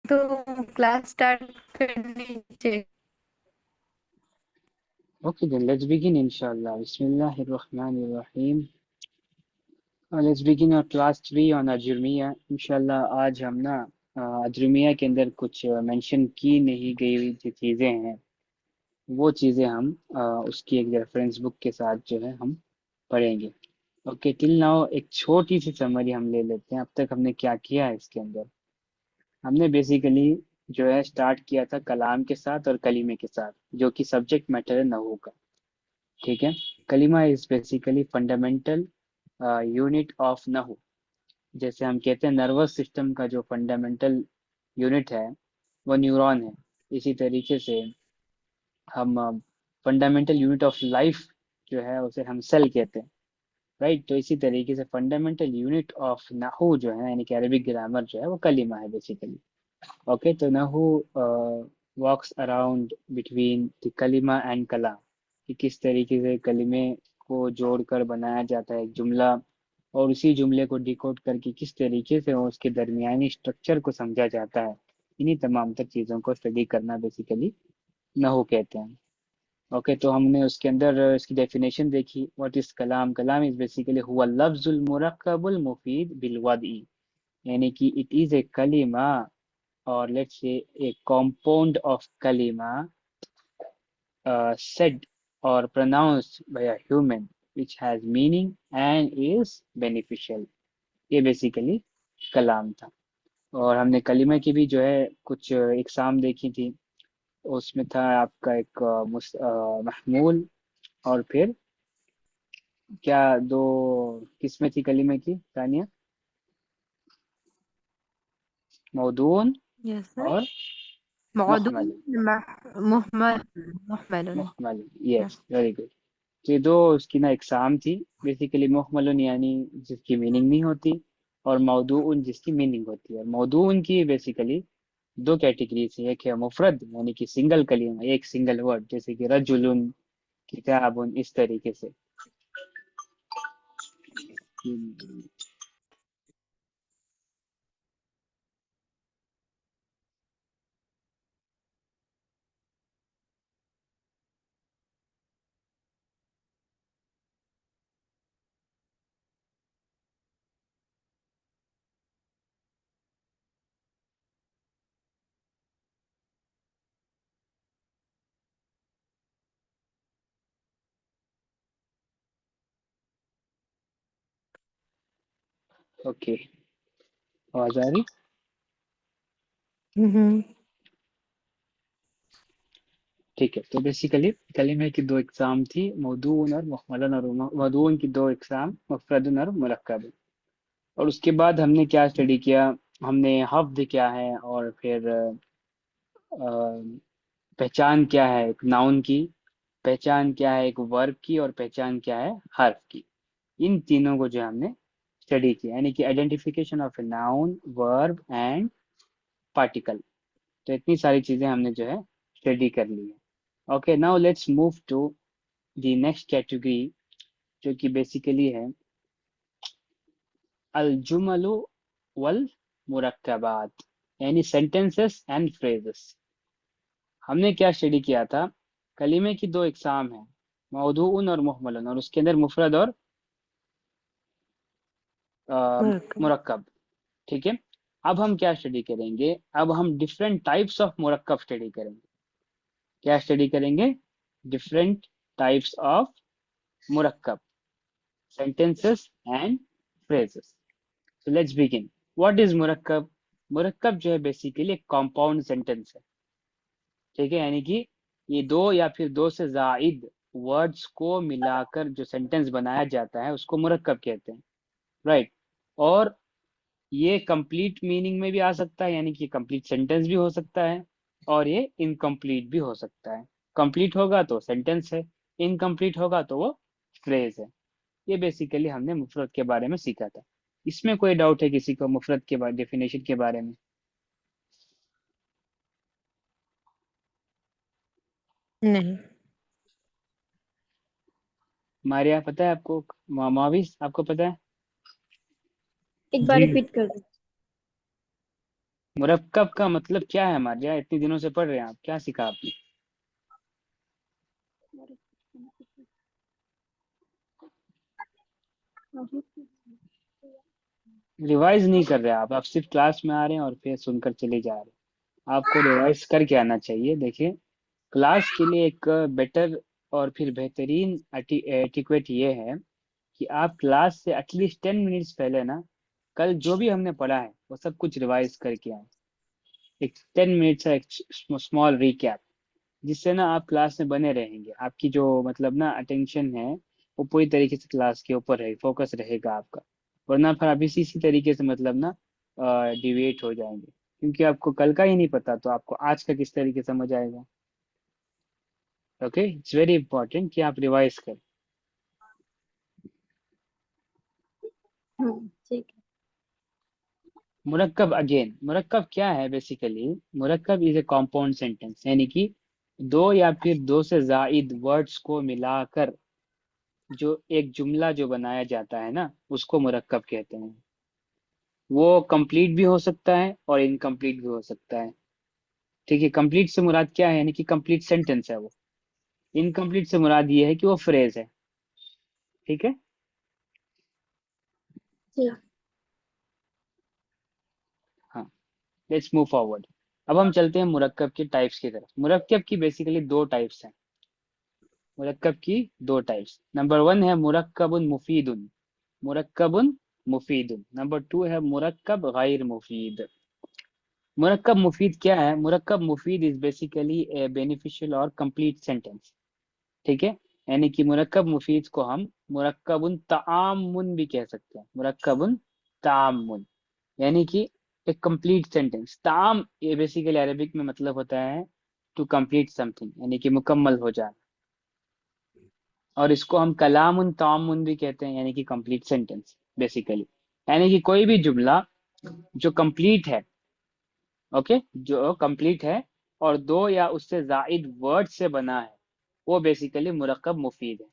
तो class start कर लीजिए। Okay, then let's begin inshallah. Bismillahirrahmanirrahim. Let's begin our class 3 on Ajurmiya. इंशाल्लाह आज हम ना अजरुमिया के अंदर कुछ मेंशन की नहीं गई हुई जो चीज़ें हैं वो चीज़ें हम उसकी एक रेफरेंस बुक के साथ जो है हम पढ़ेंगे। ओके, टिल नाउ एक छोटी सी समरी हम ले लेते हैं अब तक हमने क्या किया है इसके अंदर। हमने बेसिकली जो है स्टार्ट किया था कलाम के साथ और कलीमे के साथ, जो कि सब्जेक्ट मैटर है नहू का। ठीक है। कलीमा is basically fundamental unit of नहू। जैसे हम कहते हैं नर्वस सिस्टम का जो फंडामेंटल यूनिट है वो न्यूरॉन है, इसी तरीके से हम फंडामेंटल यूनिट ऑफ लाइफ जो है उसे हम सेल कहते हैं। राइट, तो इसी तरीके से फंडामेंटल यूनिट ऑफ नाहू जो है यानी कि अरबिक ग्रामर जो है वो कलीमा है बेसिकली। ओके, तो नाहू वॉक्स अराउंड बिटवीन द कलीमा एंड कलाम, कि किस तरीके से कलीमे को जोड़कर बनाया जाता है एक जुमला, और उसी जुमले को डिकोड करके किस तरीके से उसके दरमियानी स्ट्रक्चर को समझा जाता है। इन्हीं तमाम तर चीज़ों को स्टडी करना बेसिकली नहू कहते हैं। ओके, तो हमने उसके अंदर इसकी डेफिनेशन देखी। व्हाट इज कलाम? कलाम इज बेसिकली हुवा लफ्जुल मुरक्कबुल मुफीद बिल वदई, यानी कि इट इज ए कलीमा or let's say a compound of kalima said or pronounced by a human which has meaning and is beneficial। ये बेसिकली कलाम था। और हमने कलीमा की भी जो है कुछ इकसाम देखी थी। उसमें था आपका एक महमूल, और फिर क्या दो किस्में थी कलीमे की तानिया? मौदून yes sir. और मौदूद मुहमल। मुहमल मुहमल। मुहमल, यस, वेरी गुड। तो ये दो उसकी ना इकसाम थी। बेसिकली मुहमलन यानी जिसकी मीनिंग नहीं होती, और मौदून जिसकी मीनिंग होती है। और मौदून की बेसिकली दो कैटेगरी है। एक है मुफरद यानी कि सिंगल कलीमा, एक सिंगल वर्ड, जैसे कि रजुलुन, किताबुन, इस तरीके से। ओके, आवाज आ रही? हम्म। ठीक है, तो बेसिकली कलीमे की दो इकसाम थी, मौदून और मुहमलन। और मौदून की दो इकसाम मुफरदन और मुरक्कब। और उसके बाद हमने क्या स्टडी किया? हमने हफ्ज क्या है, और फिर पहचान क्या है एक नाउन की, पहचान क्या है एक वर्ब की, और पहचान क्या है हर्फ की। इन तीनों को जो हमने स्टडी किया, यानी कि identification of a noun, verb and particle. तो इतनी सारी चीजें हमने जो है स्टडी कर ली है। Okay, now let's move to the next category, जो कि बेसिकली है अल जुमलु वल मुरक्कबात, यानी सेंटेंसेस एंड फ्रेजेस। हमने क्या स्टडी किया था? कलीमे की दो इकसाम है, मौदून और मुहमलन, और उसके अंदर मुफरद और मुरक्कब। मुरक्कब। ठीक है। अब हम क्या स्टडी करेंगे? अब हम डिफरेंट टाइप्स ऑफ मुरक्कब स्टडी करेंगे। क्या स्टडी करेंगे? डिफरेंट टाइप्स ऑफ मुरक्कब, sentences and phrases. So let's begin. What is मुरक्कब? मुरक्कब जो है बेसिकली एक कॉम्पाउंड सेंटेंस है। ठीक है, यानी कि ये दो या फिर दो से जायद वर्ड्स को मिलाकर जो सेंटेंस बनाया जाता है उसको मुरक्कब कहते हैं। राइट। और ये कंप्लीट मीनिंग में भी आ सकता है, यानी कि कंप्लीट सेंटेंस भी हो सकता है, और ये इनकम्प्लीट भी हो सकता है। कंप्लीट होगा तो सेंटेंस है, इनकम्प्लीट होगा तो वो फ्रेज है। ये बेसिकली हमने मुफरत के बारे में सीखा था। इसमें कोई डाउट है किसी को मुफरत के बारे डेफिनेशन के बारे में? नहीं। मारिया पता है आपको? माविस आपको पता है? एक बार जी रिपीट कर दो। मुरक्कब का मतलब क्या है हमारे यहाँ, इतने दिनों से पढ़ रहे हैं आप, क्या सीखा आपने? रिवाइज नहीं कर रहे आप सिर्फ क्लास में आ रहे हैं और फिर सुनकर चले जा रहे हैं। आपको रिवाइज करके आना चाहिए। देखिए, क्लास के लिए एक बेटर और फिर बेहतरीन एटिक्वेट ये है कि आप क्लास से एटलीस्ट 10 मिनट्स पहले ना, कल जो भी हमने पढ़ा है वो सब कुछ रिवाइज करके आए। एक 10 मिनट्स का एक स्मॉल रिकैप, जिससे ना आप क्लास में बने रहेंगे। आपकी जो मतलब ना अटेंशन है वो पूरी तरीके से क्लास के ऊपर है, फोकस रहेगा आपका। वरना फिर आप इसी तरीके से मतलब ना डिवेट हो जाएंगे, क्योंकि आपको कल का ही नहीं पता तो आपको आज का किस तरीके से समझ आएगा। ओके, इट्स वेरी इंपॉर्टेंट कि आप रिवाइज करें। ठीक है। मुरक्कब, अगेन मुरक्कब क्या है बेसिकली? मुरक्कब इज ए कॉम्पाउंड सेंटेंस, यानी कि दो या फिर दो से जायद वर्ड्स को मिलाकर जो एक जुमला जो बनाया जाता है ना, उसको मुरक्कब कहते हैं। वो कंप्लीट भी हो सकता है और इनकम्प्लीट भी हो सकता है। ठीक है, कंप्लीट से मुराद क्या है, यानी कि कंप्लीट सेंटेंस है वो। इनकम्प्लीट से मुराद ये है कि वो फ्रेज है। ठीक है। ठीक। हाँ, लेट्स मूव फॉरवर्ड। अब हम चलते हैं मुरक्कब के टाइप्स की तरफ। मुरक्कब की बेसिकली दो टाइप्स हैं। मुरक्कब की दो टाइप्स, नंबर वन है मुरक्कबुन मुफीदुन। मुरक्कबुन मुफीदुन। नंबर टू है मुरक्कब गैर मुफीद। मुरक्कब मुफीद क्या है? मुरक्कब मुफीद इज बेसिकली ए बेनिफिशियल और कंप्लीट सेंटेंस। ठीक है, यानी कि मुरक्कब मुफीद को हम मुरक्कबुन तामुन भी कह सकते हैं। मुरक्कबुन तामुन, यानी कि एक कंप्लीट सेंटेंस। ताम ये बेसिकली अरबिक में मतलब होता है टू कंप्लीट समथिंग, यानी कि मुकम्मल हो जाना। और इसको हम कलामुन तामुन भी कहते हैं, यानी कि कंप्लीट सेंटेंस बेसिकली। यानी कि कोई भी जुमला जो कंप्लीट है, ओके, जो कंप्लीट है और दो या उससे जायद वर्ड से बना है, वो बेसिकली मुरक्कब मुफीद है।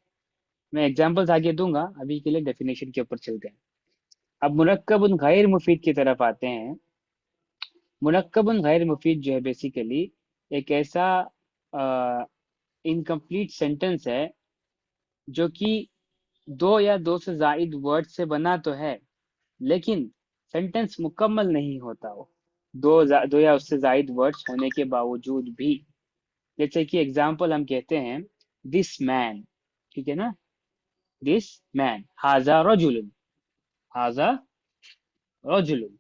मैं एग्जांपल्स आगे दूंगा, अभी के लिए डेफिनेशन के ऊपर चलते हैं। अब मुरक्कबुन गैर मुफीद की तरफ आते हैं। मुरक्कबुन गैर मुफीद जो है बेसिकली एक ऐसा इनकम्प्लीट सेंटेंस है जो कि दो या दो से जायद वर्ड से बना तो है, लेकिन सेंटेंस मुकम्मल नहीं होता वो, दो या उससे जायद वर्ड्स होने के बावजूद भी। जैसे कि एग्जाम्पल हम कहते हैं दिस मैन, ठीक है ना, दिस मैन, हाजा रजुलन, हाजा रजुलन,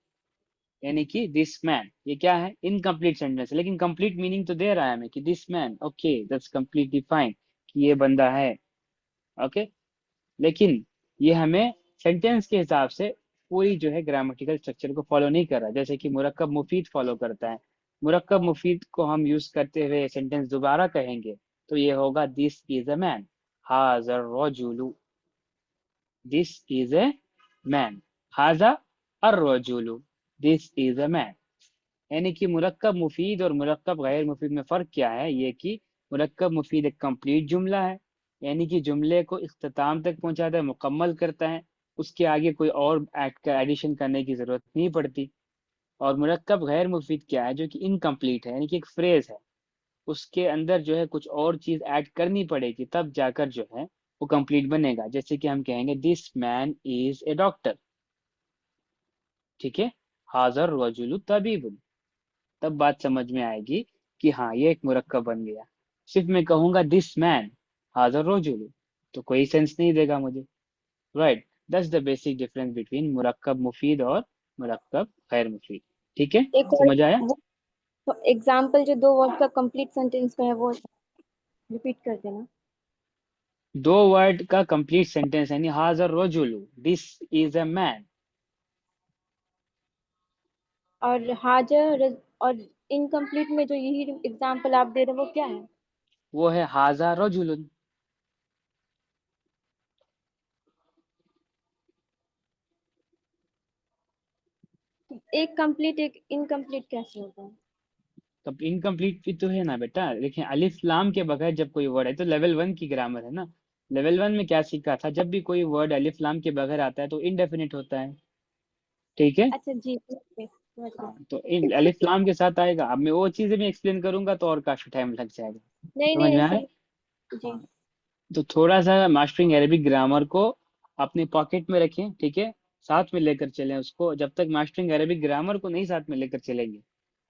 यानी कि दिस मैन, ये क्या है? इनकम्प्लीट सेंटेंस है, लेकिन कंप्लीट मीनिंग तो दे रहा है हमें कि this man, okay, that's completely fine कि ये बंदा है। ओके, लेकिन ये हमें सेंटेंस के हिसाब से पूरी जो है ग्रामेटिकल स्ट्रक्चर को फॉलो नहीं कर रहा, जैसे कि मुरक्कब मुफीद फॉलो करता है। मुरक्कब मुफीद को हम यूज करते हुए सेंटेंस दोबारा कहेंगे तो ये होगा दिस इज अ मैन, हाजर रजुलु, दिस इज ए मैन, हाजा अर रजुलु, दिस इज अ मैन। यानी कि मुरक्कब मुफीद और मुरक्कब गैर मुफीद में फ़र्क क्या है? ये कि मुरक्कब मुफीद एक कंप्लीट जुमला है, यानी कि जुमले को इख्तिताम तक पहुंचाता है, मुकम्मल करता है, उसके आगे कोई और एडिशन करने की ज़रूरत नहीं पड़ती। और मुरक्कब गैर मुफीद क्या है? जो कि इनकम्प्लीट है, यानी कि एक फ्रेज है, उसके अंदर जो है कुछ और चीज़ ऐड करनी पड़ेगी, तब जाकर जो है वो कंप्लीट बनेगा। जैसे कि हम कहेंगे this man is a doctor, ठीक है, हाजर रजुलु तबीबुन, तब बात समझ में आएगी कि हाँ ये एक मुरक्कब बन गया। सिर्फ मैं कहूंगा दिस मैन हाजर रोजुलू तो कोई सेंस नहीं देगा मुझे, right? That's the basic difference between मुरक्कब मुफीद और मुरक्कब गैर मुफीद। ठीक है, एक और समझ आया? वो एग्जाम्पल जो दो वर्ड का कंप्लीट सेंटेंस में है वो रिपीट कर देना। दो वर्ड का कंप्लीट सेंटेंस यानी हाजर रोजुलू, दिस इज अ मैन। और हाजर और इनकम्प्लीट में जो यही एग्जाम्पल आप दे रहे हो वो क्या है? वो है हाजा रोजुलुन। एक कंप्लीट एक इनकम्प्लीट कैसे होता है? तब इनकम्प्लीट भी तो है ना बेटा। देखिए, अलिफ लाम के बगैर जब कोई वर्ड है तो लेवल वन की ग्रामर है ना। लेवल वन में क्या सीखा था? जब भी कोई वर्ड अलिफ लाम के बगैर आता है तो इनडेफिनिट होता है। ठीक है। अच्छा जी, ओके। समझ गई। हाँ, तो इन अलिफ लाम के साथ आएगा। अब मैं वो चीजें भी एक्सप्लेन करूंगा तो और काफी टाइम लग जाएगा। नहीं समझ नहीं में ऐसे आया? ही। जी। हाँ, तो थोड़ा सा मास्टरिंग अरेबिक ग्रामर को अपने पॉकेट में रखें, ठीक है। साथ में लेकर चलें उसको। जब तक मास्टरिंग अरेबिक ग्रामर को नहीं साथ में लेकर चलेंगे,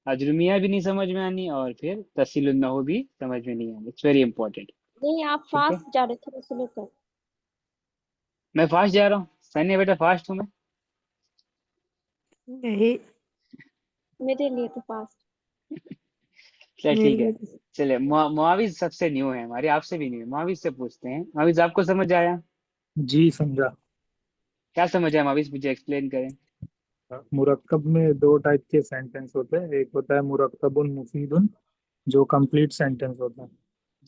अजरुमिया भी नहीं समझ में आनी और फिर तहसील नहू भी समझ में नहीं आनी। It's very important. नहीं आप ठीक है, फास्ट जा रहे थे स्लो कर। मैं फास्ट जा रहा हूँ सैन्य बेटा, फास्ट हूँ मैं। यही मेरे लिए तो फास्ट। चल मेरे ठीक है। लिए भी। चले, मुआविज सबसे न्यू है हमारे, आपसे भी न्यू है। मुआविज से पूछते हैं। मुआविज आपको समझ आया? जी समझा। क्या समझ आया मुआविज, मुझे एक्सप्लेन करें। मुरक्कब में दो टाइप के सेंटेंस होते हैं, एक होता है मुरक्कबुन मुफीदुन जो कंप्लीट सेंटेंस होता है,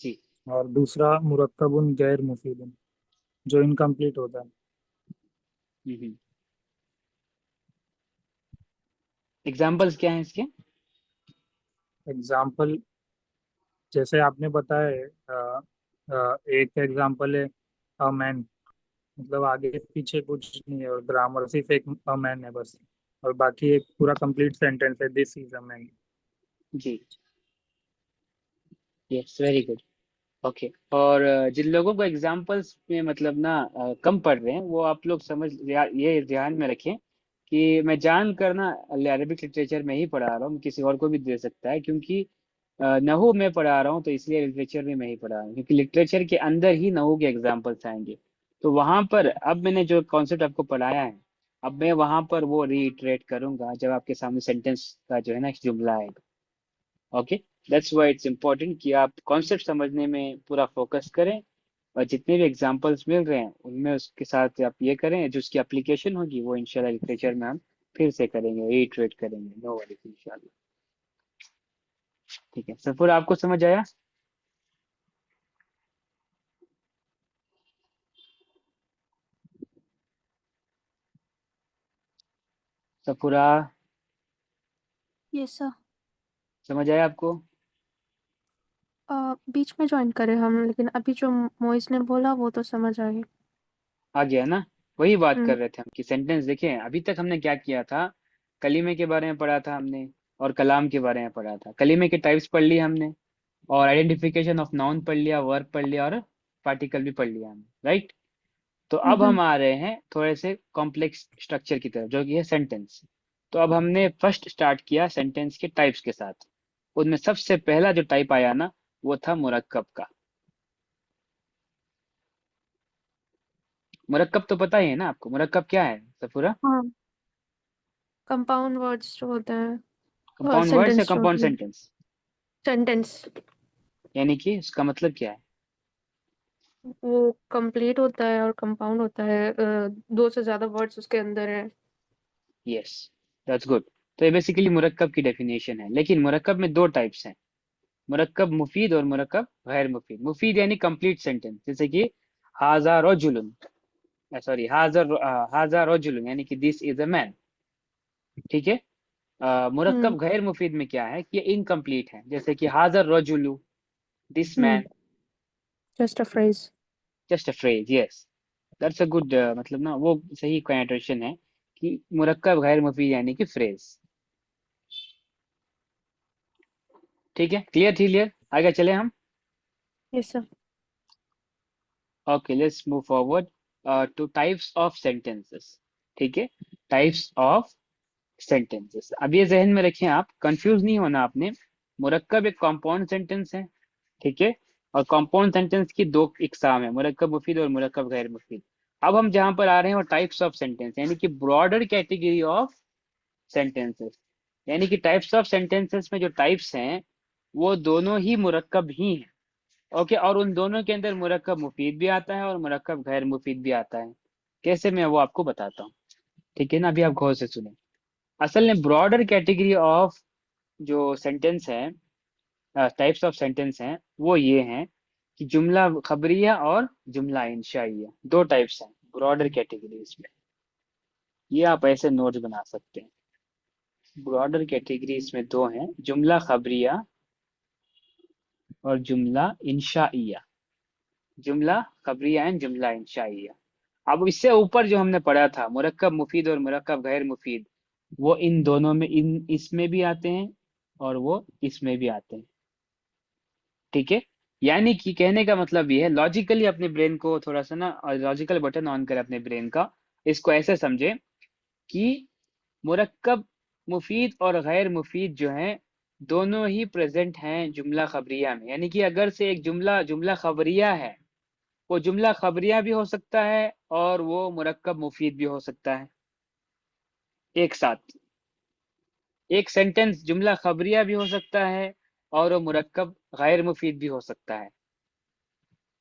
जी। और दूसरा मुरक्कबुन गैर मुफीदुन जो इनकम्प्लीट होता है। एग्जाम्पल्स क्या हैं इसके? एग्जाम्पल जैसे आपने बताया, एक एग्जाम्पल है अ मैन, मतलब आगे पीछे कुछ नहीं है और ग्रामर सिर्फ एक अ मैन है बस, और बाकी एक पूरा कंप्लीट सेंटेंस है दिस इज अ मैन। जी, यस, वेरी गुड। ओके। और जिन लोगों को एग्जाम्पल्स में मतलब ना कम पढ़ रहे हैं, वो आप लोग ये ध्यान में रखें कि मैं जान कर ना अरबिक लिटरेचर में ही पढ़ा रहा हूँ। किसी और को भी दे सकता है, क्योंकि नहू में पढ़ा रहा हूँ तो इसलिए लिटरेचर में मैं ही पढ़ा रहा हूँ, क्योंकि लिटरेचर के अंदर ही नहू के एग्जाम्पल्स आएंगे। तो वहां पर अब मैंने जो कॉन्सेप्ट आपको पढ़ाया है, अब मैं वहां पर वो रीइटरेट करूंगा जब आपके सामने सेंटेंस का जो है ना जुमला आएगा। Okay. That's why it's important कि आप कॉन्सेप्ट समझने में पूरा फोकस करें, और जितने भी एग्जांपल्स मिल रहे हैं उनमें उसके साथ आप ये करें, जो उसकी एप्लीकेशन होगी वो इंशाल्लाह लिटरेचर में हम फिर से करेंगे, रीइटरेट करेंगे। नो वरीज इंशाल्लाह। ठीक है, सफर आपको समझ आया? Safoora, yes sir. समझ आया आपको? बीच में ज्वाइन करे हम, लेकिन अभी जो मोइस ने बोला वो तो समझ आ गई। आ गया ना? वही बात हम्म। कर रहे थे हम कि सेंटेंस देखें। अभी तक हमने क्या किया था, कलीमे के बारे में पढ़ा था हमने, और कलाम के बारे में पढ़ा था। कलीमे के टाइप्स पढ़ लिए हमने, और आइडेंटिफिकेशन ऑफ नाउन पढ़ लिया, वर्ब पढ़ लिया, और पार्टिकल भी पढ़ लिया हमने, राइट। तो अब हम्म। हम आ रहे हैं थोड़े से कॉम्प्लेक्स स्ट्रक्चर की तरफ, जो कि है सेंटेंस। तो अब हमने फर्स्ट स्टार्ट किया सेंटेंस के टाइप्स के साथ। उनमें सबसे पहला जो टाइप आया ना, वो था मुरक्कब का। मुरक्कब तो पता ही है ना आपको, मुरक्कब क्या है सफूरा? हाँ, कंपाउंड वर्ड्स जो होते हैं, कंपाउंड वर्ड्स या सेंटेंस जो कंपाउंड होती है। सेंटेंस? सेंटेंस यानी कि उसका मतलब क्या है? वो कंप्लीट होता है और कंपाउंड होता है, दो से ज्यादा वर्ड्स उसके अंदर है। Yes, that's good. तो ये बेसिकली मुरक्कब की डेफिनेशन है। लेकिन मुरक्कब में दो टाइप्स हैं, मुरक्कब मुफीद और मुरक्कब गैर मुफीद। मुफीद यानी कंप्लीट सेंटेंस, जैसे कि हाजा रजुलन, सॉरी हाजा रजुलन, यानी कि दिस इज अ मैन। ठीक है। हम्म। मुरक्कब गैर मुफीद में क्या है कि इनकम्प्लीट है, जैसे कि हाजा रजुलु, this hmm. Man. Just a phrase. Just a phrase, yes. That's a good, मतलब ना वो सही कनेक्टेशन है कि मुरक्कब गैर मुफीद यानी कि फ्रेज। ठीक है, क्लियर क्लियर, आगे चले हम। Yes sir. Okay, let's move forward two types of sentences. ठीक है, टाइप्स ऑफ सेंटेंसेस। अब ये जहन में रखें, आप कंफ्यूज नहीं होना आपने। मुरक्कब एक कंपाउंड सेंटेंस है, ठीक है। और कंपाउंड सेंटेंस की दो इकसाम है, मुरक्कब मुफीद और मुरक्कब गैर मुफीद। अब हम जहां पर आ रहे हैं वो टाइप्स ऑफ सेंटेंस, यानी कि ब्रॉडर कैटेगरी ऑफ सेंटेंसेस। यानी कि टाइप्स ऑफ सेंटेंसेस में जो टाइप्स हैं वो दोनों ही मुरक्कब ही हैं। ओके, और उन दोनों के अंदर मुरक्कब मुफीद भी आता है और मुरक्कब गैर मुफीद भी आता है। कैसे, मैं वो आपको बताता हूँ। ठीक है ना, अभी आप गौर से सुने। असल में ब्रॉडर कैटेगरी ऑफ जो सेंटेंस है, टाइप्स ऑफ सेंटेंस हैं, वो ये हैं कि जुमला खबरिया और जुमला इंशाइया, दो टाइप्स हैं ब्रॉडर कैटेगरीज में। ये आप ऐसे नोट्स बना सकते हैं। ब्रॉडर कैटेगरीज में दो हैं, जुमला खबरिया और जुमला इंशाइया। जुमला खबरिया एंड जुमला इंशाइया। अब इससे ऊपर जो हमने पढ़ा था मुरक्कब मुफीद और मुरक्कब गैर मुफीद, वो इन दोनों में, इन इसमें भी आते हैं और वो इसमें भी आते हैं। ठीक है, यानी कि कहने का मतलब ये है, लॉजिकली अपने ब्रेन को थोड़ा सा ना, लॉजिकल बटन ऑन करें अपने ब्रेन का। इसको ऐसे समझे कि मुरक्कब मुफीद और गैर मुफीद जो हैं, दोनों ही प्रेजेंट हैं जुमला खबरिया में। यानी कि अगर से एक जुमला जुमला खबरिया है, वो जुमला खबरिया भी हो सकता है और वो मुरक्कब मुफीद भी हो सकता है एक साथ। एक सेंटेंस जुमला खबरिया भी हो सकता है और वो मुरक्कब गैर मुफीद भी हो सकता है।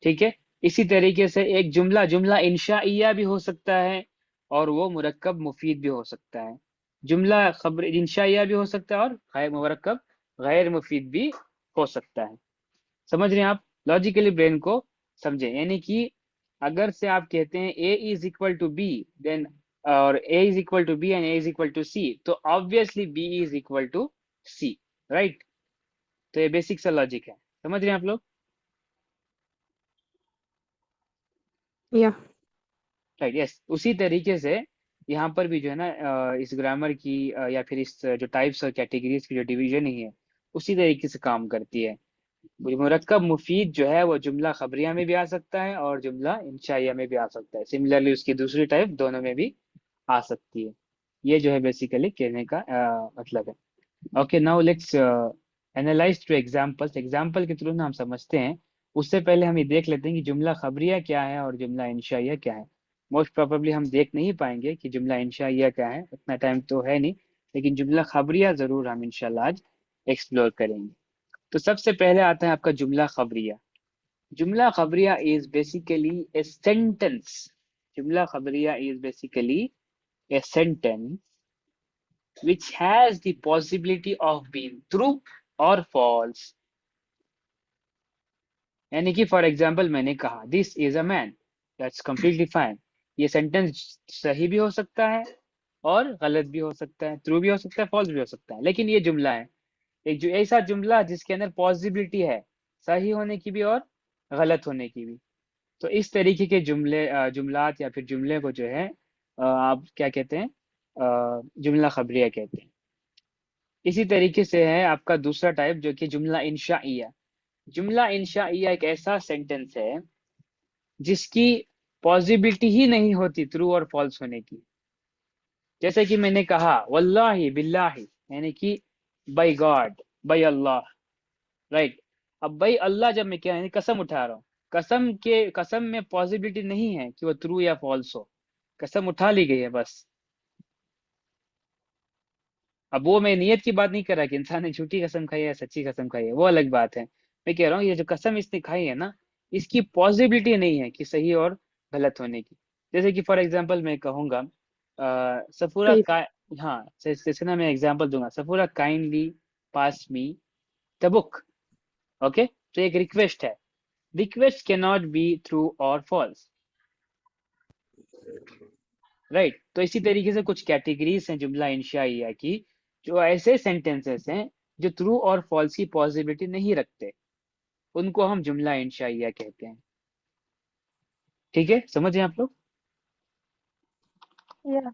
ठीक है, इसी तरीके से एक जुमला जुमला इंशाइया भी हो सकता है और वो मुरक्कब मुफीद भी हो सकता है। जुमला खबर इंशाइया भी हो सकता है और गैर मुरक्कब गैर मुफीद भी हो सकता है। समझ रहे हैं आप? लॉजिकली ब्रेन को समझे। यानी कि अगर से आप कहते हैं a is equal to b, then और a is equal to b and a is equal to c, तो obviously b is equal to c, right? तो ये बेसिक सा लॉजिक है। समझ रहे हैं आप लोग? या राइट, यस। उसी तरीके से यहाँ पर भी जो है ना, इस ग्रामर की या फिर इस जो टाइप्स और कैटेगरीज की जो डिवीजन ही है, उसी तरीके से काम करती है। मुरक्कब मुफीद जो है वो जुमला खबरिया में भी आ सकता है और जुमला इंशाइया में भी आ सकता है। सिमिलरली उसकी दूसरी टाइप दोनों में भी आ सकती है। ये जो है बेसिकली कहने का मतलब है। Okay, now let's analyse to examples. Example के थ्रू ना हम समझते हैं। उससे पहले हम ये देख लेते हैं कि जुमला खबरिया क्या है और जुमला इंशाइया क्या है। मोस्ट प्रोबेबली हम देख नहीं पाएंगे कि जुमला इंशाइया क्या है, उतना टाइम तो है नहीं, लेकिन जुमला खबरिया जरूर हम इंशाल्लाह आज एक्सप्लोर करेंगे। तो सबसे पहले आता है आपका जुमला खबरिया। जुमला खबरिया इज बेसिकली ए सेंटेंस। जुमला खबरिया is basically a sentence which has the possibility of being true or false। यानी कि फॉर एग्जाम्पल मैंने कहा this is a man, that's completely fine. ये सेंटेंस सही भी हो सकता है और गलत भी हो सकता है, ट्रू भी हो सकता है, फॉल्स भी हो सकता है, लेकिन ये जुमला है। एक जो ऐसा जुमला जिसके अंदर पॉसिबिलिटी है सही होने की भी और गलत होने की भी। तो इस तरीके के जुमलात या फिर जुमले को जो है आप क्या कहते हैं, जुमला खबरिया कहते हैं। इसी तरीके से है आपका दूसरा टाइप जो कि जुमला इंशाइया। जुमला इंशाइया एक ऐसा सेंटेंस है जिसकी पॉसिबिलिटी ही नहीं होती ट्रू और फॉल्स होने की। जैसे कि मैंने कहा वल्लाही बिल्लाही, यानी कि बाय गॉड, बाय अल्लाह, राइट? अब बाय अल्लाह जब मैं क्या यानी कसम उठा रहा हूँ, कसम में पॉसिबिलिटी नहीं है कि वो ट्रू या फॉल्स हो, कसम उठा ली गई है बस। अब वो मैं नियत की बात नहीं कर रहा कि इंसान ने झूठी कसम खाई है या सच्ची कसम खाई है, वो अलग बात है। मैं कह रहा हूँ ये जो कसम इसने खाई है ना, इसकी पॉसिबिलिटी नहीं है कि सही और गलत होने की। जैसे कि फॉर एग्जाम्पल मैं कहूँगा सफूरा सही। का, हाँ जैसे ना मैं एग्जाम्पल दूंगा, Safura kindly pass me the book. Okay, तो एक रिक्वेस्ट है। Request can not be true और फॉल्स, राइट? तो इसी तरीके से कुछ कैटेगरीज हैं जुमला इंशाइया की, जो ऐसे सेंटेंसेस हैं जो ट्रू और फॉल्स की पॉसिबिलिटी नहीं रखते, उनको हम जुमला इंशाइया कहते हैं। ठीक है, समझे आप लोग? या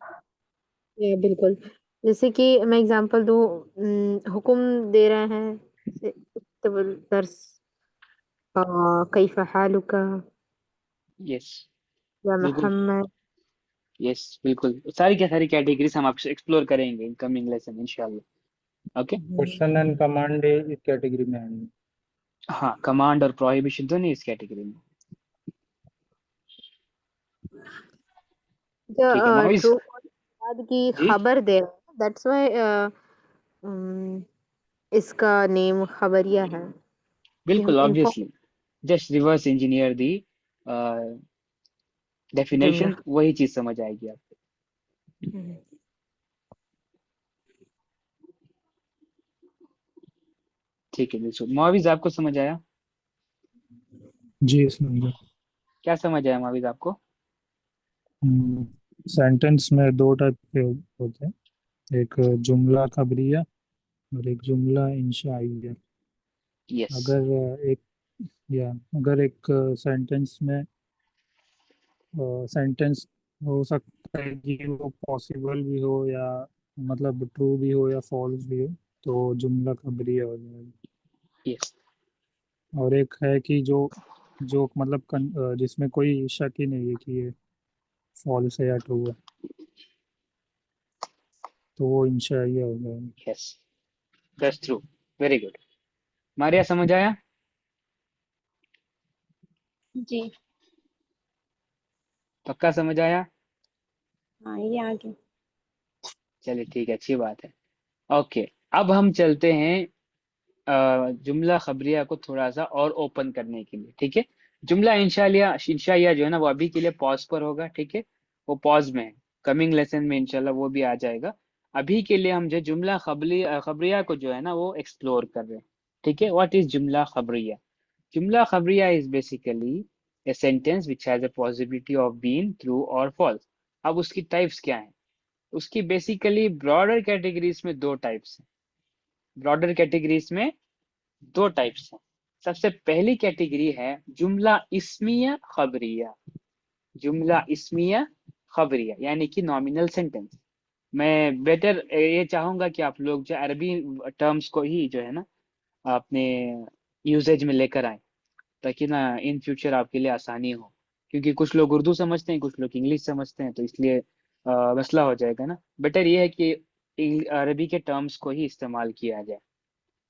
या बिल्कुल। जैसे कि मैं एग्जांपल दूं, हुक्म दे रहे हैं जैसे इक्तबल दर्स, कैफ हालुका यस, या बिल्कुल। मोहम्मद। यस, बिल्कुल, सारी क्या सारी कैटेगरीज हम आपसे एक्सप्लोर करेंगे इन कमिंग लेसन इंशाल्लाह। ओके। क्वेश्चन एंड कमांड इस कैटेगरी में आएंगे। हाँ, कमांड और प्रोहिबिशन दोनों इस कैटेगरी में। ठीक है मोहिज ट्रू बाद की जी। खबर दे रहे हैं, दैट्स व्हाई इसका नेम खबरिया है कि हम बिल्कुल, inform. Obviously just reverse engineer the जुमला। डेफिनेशन, वही चीज समझ आएगी आपको। हम्म। ठीक है, बिल्कुल। मोहिज आपको समझ आया? जी समझा। क्या समझ आया मोहिज आपको? सेंटेंस में दो टाइप के होते हैं, एक जुमला खबरिया और एक जुमला इंशाइया। यस। अगर एक या अगर एक सेंटेंस में सेंटेंस हो सकता है कि वो पॉसिबल भी हो या मतलब ट्रू भी हो या फॉल्स भी हो तो जुमला खबरिया हो जाएगा। यस। और एक है कि जो जो मतलब जिसमें कोई शक ही नहीं है कि ये फॉल्स है या ट्रू है, तो वो इंशाइया हो जाएगा। Yes, that's true. Very good. Maria, समझ आया? जी। पक्का समझ आया? हाँ, ये आगे। चलिए ठीक है, अच्छी बात है। ओके, अब हम चलते हैं जुमला खबरिया को थोड़ा सा और ओपन करने के लिए। ठीक है, जुमला इंशाइया इंशाइया जो है ना, वो अभी के लिए पॉज पर होगा। ठीक है, वो पॉज में है, कमिंग लेसन में इंशाल्लाह वो भी आ जाएगा। अभी के लिए हम जो जुमला खबरिया को जो है ना वो एक्सप्लोर कर रहे हैं। ठीक है, व्हाट इज जुमला खबरिया? जुमला खबरिया is basically a sentence which has a possibility of being true or false। अब उसकी टाइप्स क्या हैं? उसकी बेसिकली ब्रॉडर कैटेगरीज में दो टाइप्स हैं। ब्रॉडर कैटेगरीज में दो टाइप्स हैं। सबसे पहली कैटेगरी है जुमला इस्मिया खबरिया। जुमला इस्मिया खबरिया यानी कि नॉमिनल सेंटेंस। मैं बेटर ये चाहूंगा कि आप लोग जो अरबी टर्म्स को ही जो है ना अपने यूजेज में लेकर आए, ताकि ना इन फ्यूचर आपके लिए आसानी हो। क्योंकि कुछ लोग उर्दू समझते हैं, कुछ लोग इंग्लिश समझते हैं, तो इसलिए मसला हो जाएगा ना। बेटर ये है कि अरबी के टर्म्स को ही इस्तेमाल किया जाए।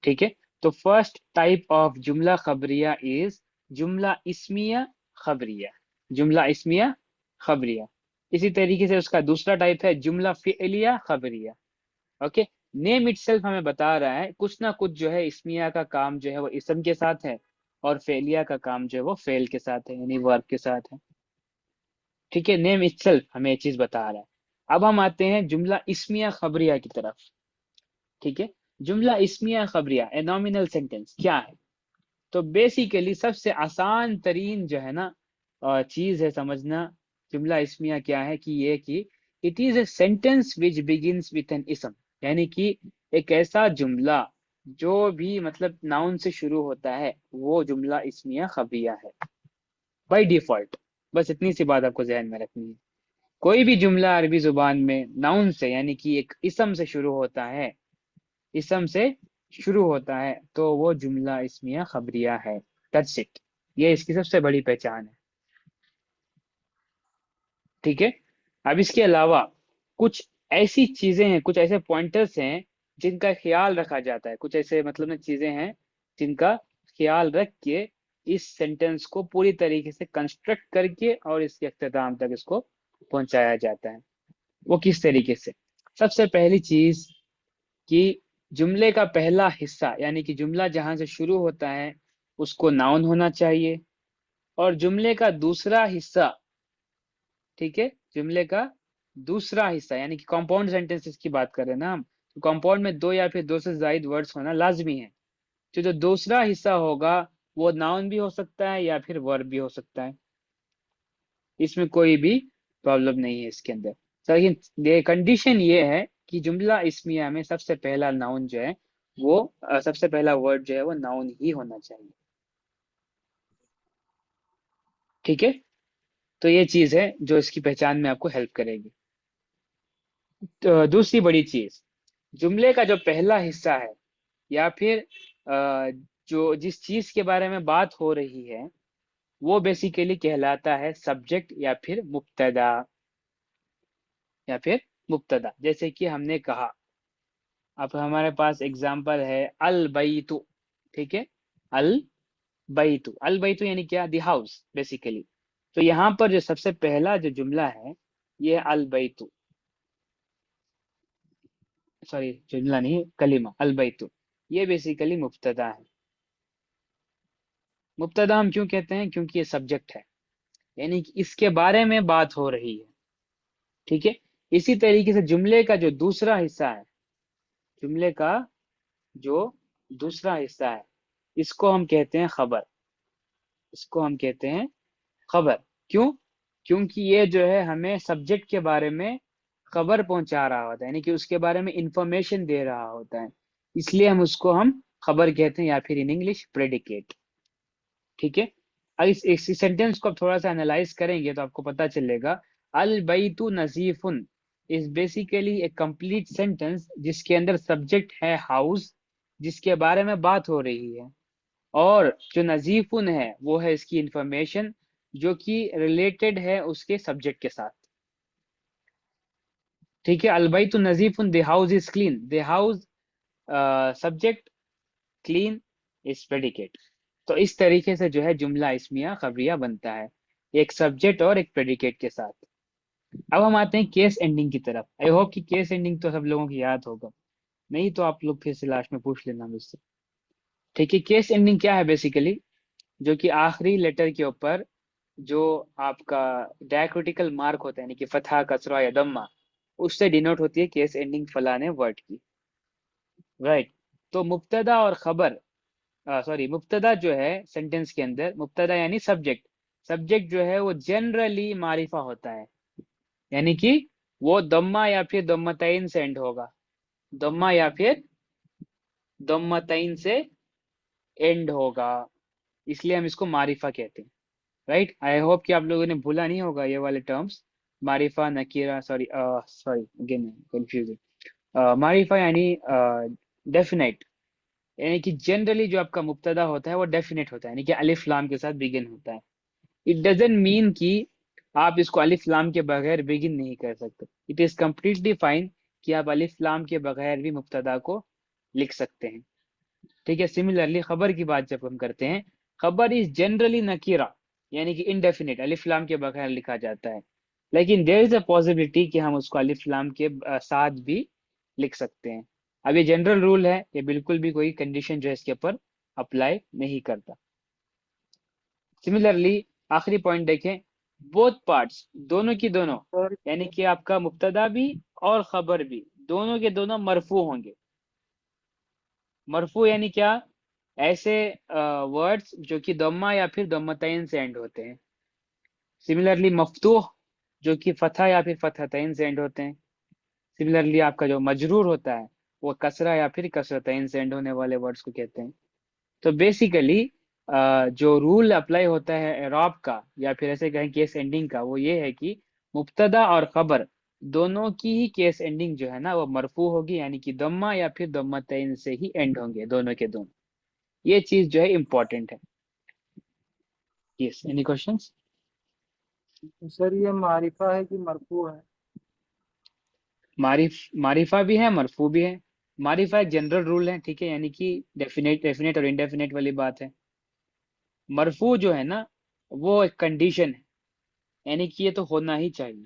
ठीक है, तो फर्स्ट टाइप ऑफ जुमला खबरिया इज जुमला इस्मिया खबरिया। जुमला इस्मिया खबरिया। इसी तरीके से उसका दूसरा टाइप है जुमला फिलिया खबरिया। ओके, नेम इटसेल्फ हमें बता रहा है कुछ ना कुछ जो है इस्मिया का काम जो है वो इसम के साथ है, और फेलिया का काम जो है वो फेल के साथ है, यानी वर्ब के साथ है। ठीक है, नेम इटसेल्फ हमें ये चीज बता रहा है। अब हम आते हैं जुमला इस्मिया खबरिया की तरफ। ठीक है, जुमला इस्मिया खबरिया ए नॉमिनल सेंटेंस क्या है? तो बेसिकली सबसे आसान तरीन जो है ना चीज है समझना, जुमला इस्मिया क्या है कि ये कि it is a sentence which begins with an इसम। यानी कि एक ऐसा जुमला जो भी मतलब नाउन से शुरू होता है, वो जुमला इस्मिया खबरिया है बाय डिफॉल्ट। बस इतनी सी बात आपको जहन में रखनी है। कोई भी जुमला अरबी जुबान में नाउन से यानी कि एक इसम से शुरू होता है, इसम से शुरू होता है, तो वो जुमला इस्मिया खबरिया है। दैट्स इट, ये इसकी सबसे बड़ी पहचान है। ठीक है, अब इसके अलावा कुछ ऐसी चीजें हैं, कुछ ऐसे पॉइंटर्स हैं जिनका ख्याल रखा जाता है। कुछ ऐसे मतलब ना चीजें हैं जिनका ख्याल रख के इस सेंटेंस को पूरी तरीके से कंस्ट्रक्ट करके और इसके अख्ताम तक इसको पहुंचाया जाता है। वो किस तरीके से? सबसे पहली चीज कि जुमले का पहला हिस्सा यानी कि जुमला जहां से शुरू होता है उसको नाउन होना चाहिए, और जुमले का दूसरा हिस्सा, ठीक है, जुमले का दूसरा हिस्सा यानी कि कंपाउंड सेंटेंसेस की बात कर रहे हैं ना हम, तो कंपाउंड में दो या फिर दो से ज्यादा वर्ड्स होना लाजमी है। तो जो दूसरा हिस्सा होगा वो नाउन भी हो सकता है या फिर वर्ब भी हो सकता है, इसमें कोई भी प्रॉब्लम नहीं है इसके अंदर। तो लेकिन कंडीशन ये है कि जुमला इस्मिया में सबसे पहला नाउन जो है वो सबसे पहला वर्ड जो है वो नाउन ही होना चाहिए। ठीक है, तो ये चीज है जो इसकी पहचान में आपको हेल्प करेगी। तो दूसरी बड़ी चीज, जुमले का जो पहला हिस्सा है या फिर जो जिस चीज के बारे में बात हो रही है वो बेसिकली कहलाता है सब्जेक्ट या फिर मुब्तदा। या फिर मुब्तदा, जैसे कि हमने कहा, अब हमारे पास एग्जाम्पल है अल बैतु। ठीक है, अल बैतु, अल बैतु यानी क्या? The house basically. तो यहाँ पर जो सबसे पहला जो जुमला है ये अल बैतु, सॉरी जुमला नहीं कलीमा, अल बैतु, ये बेसिकली मुब्तदा है। मुब्तदा हम क्यों कहते हैं? क्योंकि ये सब्जेक्ट है, यानी कि इसके बारे में बात हो रही है। ठीक है, इसी तरीके से जुमले का जो दूसरा हिस्सा है, जुमले का जो दूसरा हिस्सा है इसको हम कहते हैं खबर। इसको हम कहते हैं खबर। क्यों? क्योंकि ये जो है हमें सब्जेक्ट के बारे में खबर पहुंचा रहा होता है, यानी कि उसके बारे में इंफॉर्मेशन दे रहा होता है, इसलिए हम खबर कहते हैं, या फिर इन इंग्लिश प्रेडिकेट। ठीक है, अब इस सेंटेंस को आप थोड़ा सा एनालाइज करेंगे तो आपको पता चलेगा अल बैतु नजीफुन, is basically a complete sentence जिसके अंदर सब्जेक्ट है हाउस, जिसके बारे में बात हो रही है, और जो नजीफुन है वो है इसकी इंफॉर्मेशन जो कि रिलेटेड है उसके सब्जेक्ट के साथ। ठीक है, अलबैतु नजीफुन, the house is clean, the house subject, clean is predicate. तो इस तरीके से जो है जुमला इस्मिया खबरिया बनता है, एक सब्जेक्ट और एक प्रेडिकेट के साथ। अब हम आते हैं केस एंडिंग की तरफ। आई होप कि केस एंडिंग तो सब लोगों की याद होगा, नहीं तो आप लोग फिर से लास्ट में पूछ लेना मुझसे। ठीक है, केस एंडिंग क्या है बेसिकली, जो कि आखिरी लेटर के ऊपर जो आपका डायक्रिटिकल मार्क होता है, यानी कि फतहा, कसरा या दम्मा, उससे डिनोट होती है केस एंडिंग फलाने वर्ड की। राइट। तो मुब्तदा और खबर, सॉरी, मुब्तदा जो है सेंटेंस के अंदर, मुब्तदा यानी सब्जेक्ट, सब्जेक्ट जो है वो जनरली मारिफा होता है, यानी कि वो दम्मा या फिर दम्मतैन से एंड होगा, दम्मा या फिर दम्मतैन से एंड होगा, इसलिए हम इसको मारिफा कहते हैं। राइट, आई होप कि आप लोगों ने भूला नहीं होगा ये वाले टर्म्स, मारिफा, नकीरा, सॉरी सॉरी अगेन कंफ्यूजिंग, मारिफा यानी डेफिनेट, यानी कि जनरली जो आपका मुब्तदा होता है वो डेफिनेट होता है, यानी कि अलिफ लाम के साथ बिगिन होता है। इट डजंट मीन कि आप इसको अलिफ लाम के बगैर बिगिन नहीं कर सकते, इट इज कम्प्लीटली फाइन कि आप अलिफ लाम के बगैर भी मुब्तदा को लिख सकते हैं। ठीक है, सिमिलरली खबर की बात जब हम करते हैं, खबर इज जनरली नकीरा, यानी कि इनडेफिनेट, अलिफ लाम के बगैर लिखा जाता है, लेकिन देयर इज अ पॉसिबिलिटी कि हम उसको अलिफ लाम के साथ भी लिख सकते हैं। अब ये जनरल रूल है, ये बिल्कुल भी कोई कंडीशन जो है इसके ऊपर अप्लाई नहीं करता। सिमिलरली आखिरी पॉइंट देखें, बोथ पार्ट्स, दोनों की दोनों, और यानी कि आपका मुब्तदा भी और खबर भी दोनों के दोनों मरफू होंगे। मरफू यानी क्या, ऐसे वर्ड्स जो कि दम्मा या फिर दम्मतैन से एंड होते हैं। सिमिलरली मफ्तूह जो कि फतह या फिर फतहतैन से एंड होते हैं। सिमिलरली आपका जो मजरूर होता है वो कसरा या फिर कसरतैन से एंड होने वाले वर्ड्स को कहते हैं। तो बेसिकली जो रूल अप्लाई होता है एराब का या फिर ऐसे कहें केस एंडिंग का, वो ये है कि मुब्तदा और खबर दोनों की ही केस एंडिंग जो है ना वो मरफू होगी, यानी कि दम्मा या फिर दम्मतैन से ही एंड होंगे दोनों के दोनों। ये चीज जो है इम्पोर्टेंट है। Yes, any questions? सर ये मारिफा है कि मरफू है? मारिफा भी है, मरफू भी है। मारिफा एक जनरल रूल है, ठीक है, यानी कि डेफिनेट, डेफिनेट और इनडेफिनेट वाली बात है। मरफू जो है ना वो एक कंडीशन है, यानी कि ये तो होना ही चाहिए।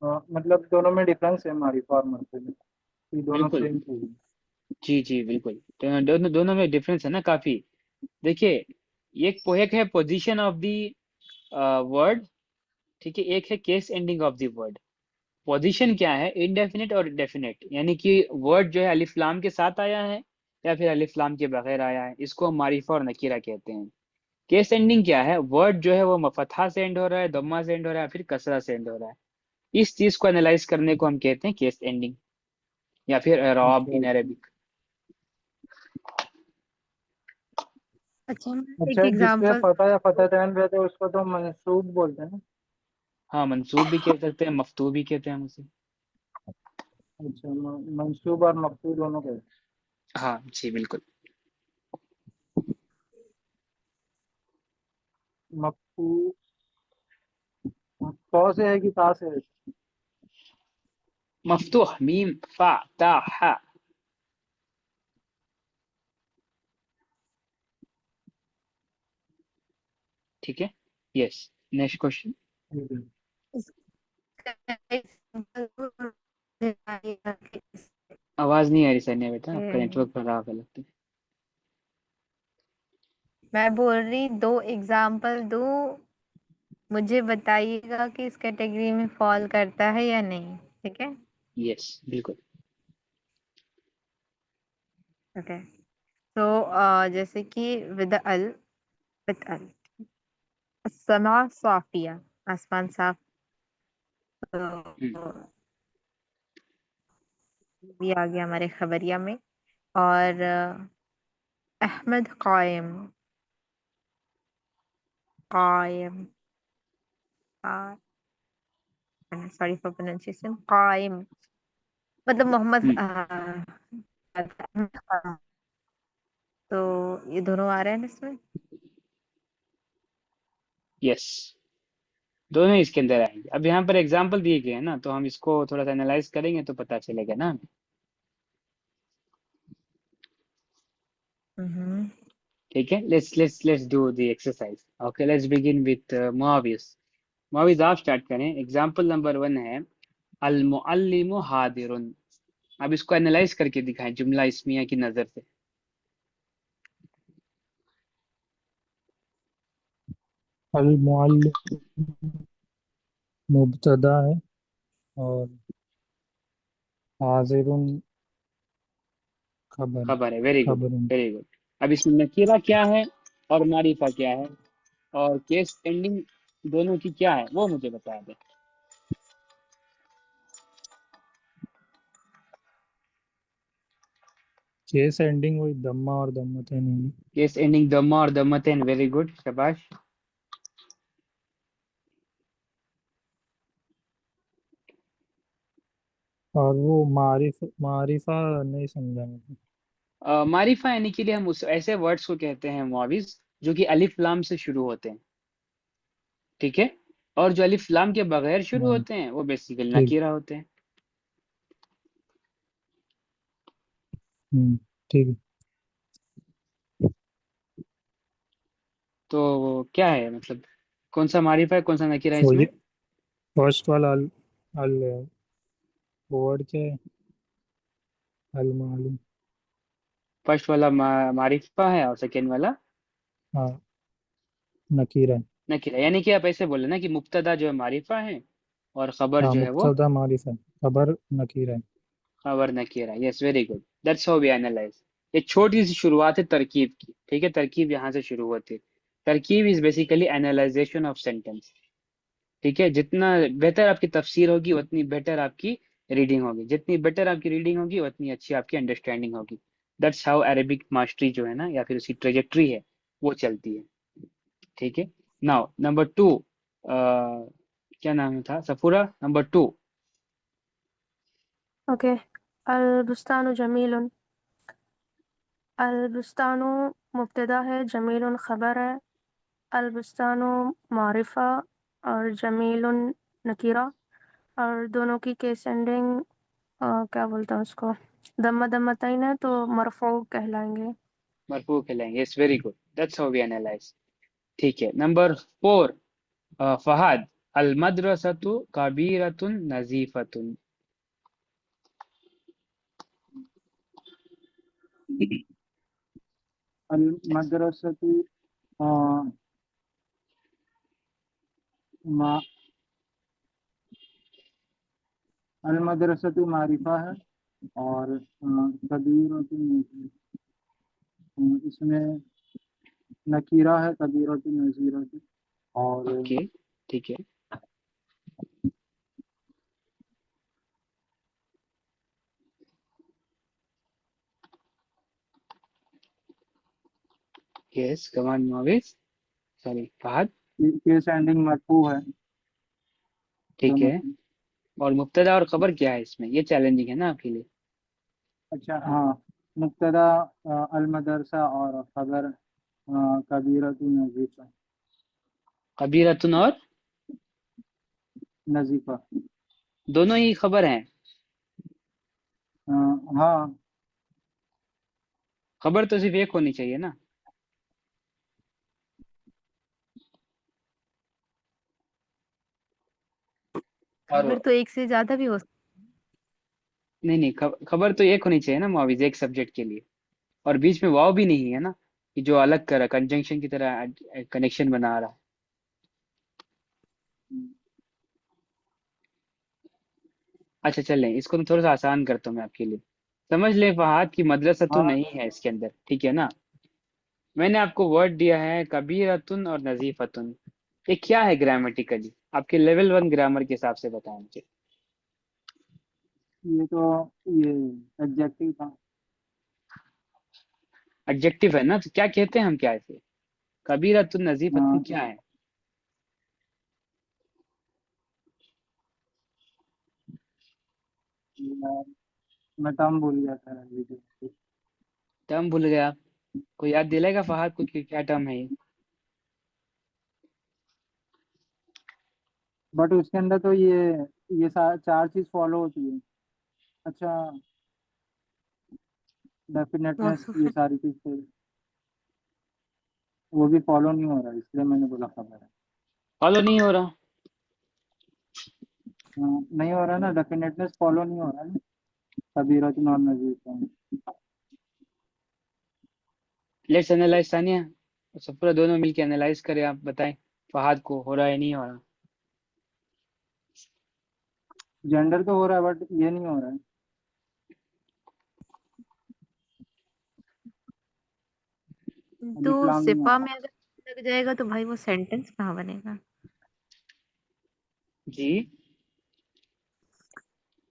मतलब दोनों में डिफरेंस है मारिफा और मरफू में, ये दोनों बिल्कुल, सेम चीज है? जी जी बिल्कुल, तो दोनों दोनों में डिफरेंस है ना काफी। देखिए, एक है पोजीशन ऑफ द वर्ड, ठीक है, एक है case ending of the word. Position क्या है, इनडेफिनेट और डेफिनेट, यानी कि वर्ड जो है अलिफ लाम के साथ आया है या फिर अलिफ लाम के बगैर आया है, इसको हम मारिफा और नकीरा कहते हैं। केस एंडिंग क्या है, वर्ड जो है वो फतहा से एंड हो रहा है, दम्मा से एंड हो रहा है, फिर कसरा से एंड हो रहा है। इस चीज को एनालाइज करने को हम कहते हैं केस एंडिंग या फिर एराब अच्छा इन अच्छा। अरबिक। अच्छा, एक अच्छा, जिस पे एग्जांपल। फतह या फतहतैन रहते हैं उसको तो मंसूब बोलते हैं ना? हाँ, मंसूब भी कह सकते हैं, मफतू भी कहते हैं हम उसे। अच्छा, मंसूब और मकसूद दोनों कहते हाँ जी बिल्कुल। हैं। मकसूद कौ से है कि ता से है? मफ्तूह, मीम फा ता हा। ठीक है, यस, नेक्स्ट क्वेश्चन। ठीक है। इसका एग्जांपल बताइएगा कि आवाज नहीं आ रही सनिया बेटा, आपका इसके- नेटवर्क खराब है लगता है। मैं बोल रही 2 एग्जांपल दूं, मुझे बताइएगा कि इस कैटेगरी में फॉल करता है या नहीं, ठीक है? यस बिल्कुल। ओके। तो जैसे कि विद अल समा साफिया, आसमान साफ। हम्म, तो ये आ गया हमारे खबरिया में। और अहमद कायम, कायम, सॉरी फॉर प्रोनाउंसिएशन, कायम, मतलब मोहम्मद तो ये दोनों आ रहे हैं ना इसमें। यस, दोनों इसके अंदर आएंगे। अब यहाँ पर एग्जाम्पल दिए गए हैं ना, तो हम इसको थोड़ा सा एनालाइज करेंगे तो पता चलेगा ना। हम्म। ठीक है, let's do the exercise. Okay, let's begin with Muawiz. Muawiz आप स्टार्ट करें। एग्जाम्पल नंबर 1 है अल मुअल्लिमु हादिरुन। अब इसको एनालाइज करके दिखाएं जुमला इस्मिया की नजर से। अल मुअल्लिम मुब्तदा है और हाजिरुन खबर खबर है, वेरी गुड, खबरुन। Very good. अब इसमें नकीरा क्या है और मारिफा क्या है और केस एंडिंग दोनों की क्या है वो मुझे बता दें। केस एंडिंग वही दम्मा और दम्मतैन होंगी। केस एंडिंग दम्मा और दम्मतैन, वेरी गुड, शाबाश। और वो मारिफा नहीं समझा मतलब। मारिफा यानी कि लिए हम उस ऐसे वर्ड्स को कहते हैं मुआविज जो कि अलिफ लाम से शुरू होते हैं, ठीक है। और जो अलिफ लाम के बगैर शुरू हाँ होते हैं वो बेसिकली ठीक। नकीरा होते हैं। हम्म, ठीक है। तो वो क्या है मतलब, कौन सा मारिफा है कौन सा नकीरा है तो इसमें? ये फर्स्ट वाला अल वर्ड क्या है? अल मालूम। फर्स्ट वाला मारिफा है और सेकेंड वाला हाँ, नकीरा है। नकीरा, यानी कि आप ऐसे बोले ना कि मुब्तदा जो है मारिफा है और खबर हाँ, जो है वो मुब्तदा मारिफा है, खबर नकीरा है। खबर नकीरा। Yes, very good, that's how we analyse. ये छोटी सी शुरुआत है तरकीब की, ठीक है। तरकीब यहाँ से शुरू होती है। तरकीब is basically analysation of sentence, ठीक है। जितना बेहतर आपकी तफसीर होगी उतनी बेटर आपकी रीडिंग होगी, जितनी बेटर आपकी रीडिंग होगी उतनी अच्छी आपकी अंडरस्टैंडिंग होगी। दैट्स हाउ अरेबिक मास्टरी जो है ना, या फिर उसकी ट्रेजेक्ट्री है, वो चलती है, ठीक है। नाउ नंबर 2, क्या नाम था सफूरा, नंबर 2। ओके। अल बुस्तानु जमीलुन। अल बुस्तानु मुब्तदा है, जमीलुन खबर है। अल बुस्तानु मारिफा और जमीलुन नकीरा। और दोनों की केस एंडिंग क्या बोलते हैं उसको, दम्मा दम्मतैन है तो मरफू कहलाएंगे। मरफू कहलाएंगे, yes, very good, that's how we analyse. ठीक है, नंबर 4, फहद अल मदरसतु कबीरतुन नजीफतुन। अल मदरसतु मा अल मदरसतु मारिफा है और कबीरतु इसमें नकीरा है, कबीरतु नजीरतु। और ओके, ठीक है। यस, कमान मोविस, सॉरी फहद। केस एंडिंग मरफू है ठीक दोनों है, की। और मुब्तदा और खबर क्या है इसमें, ये चैलेंजिंग है ना आपके लिए। अच्छा हाँ, मुब्तदा अल मदरसा और खबर कबीरतु नजीफा। कबीरतुन और नजीफा। दोनों ही खबर हैं। अ, हाँ। खबर तो सिर्फ एक होनी चाहिए ना। और खबर तो एक से ज्यादा भी हो नहीं नहीं, खबर तो एक होनी चाहिए ना मुआविज, एक सब्जेक्ट के लिए। और बीच में वाव भी नहीं है ना, कि जो अलग कर रहा, कंजंक्शन की तरह कनेक्शन बना रहा है। अच्छा चलें, इसको तो थोड़ा सा आसान करता हूँ मैं आपके लिए। समझ ले फहाद की मदरसा तो हाँ नहीं है इसके अंदर, ठीक है ना। मैंने आपको वर्ड दिया है कबीरतुन और नजीफतुन। ये क्या है ग्रामेटिकली, आपके लेवल 1 ग्रामर के हिसाब से बताएं मुझे। ये तो ये एडजेक्टिव था। एडजेक्टिव है ना, तो क्या कहते हैं हम, क्या इसे, कबीरतुन नजीफतुन क्या है? मैं टर्म भूल गया था अभी तो। टर्म भूल गया? कोई याद दिलाएगा फहद कुछ कि क्या टर्म है ये? बट उसके अंदर तो ये चार चीज फॉलो होती है। अच्छा, डेफिनेटनेस, मौसूफ ये है। सारी चीज तो वो भी फॉलो नहीं हो रहा है, इसलिए मैंने बोला खबर है। फॉलो नहीं हो रहा? हाँ, नहीं हो रहा ना, डेफिनेटनेस फॉलो नहीं हो रहा ना। कबीरत और नजीर का। Let's analyse Sania. सब पूरा दोनों मिलके एनालाइज करें, आप बताएं फहद को हो रहा है नहीं हो रहा? जेंडर तो हो रहा है बट ये नहीं हो रहा है। तो अलिफ लाम नहीं आ सिफा रहा। में अगर लग जाएगा तो भाई वो सेंटेंस कहाँ बनेगा? जी।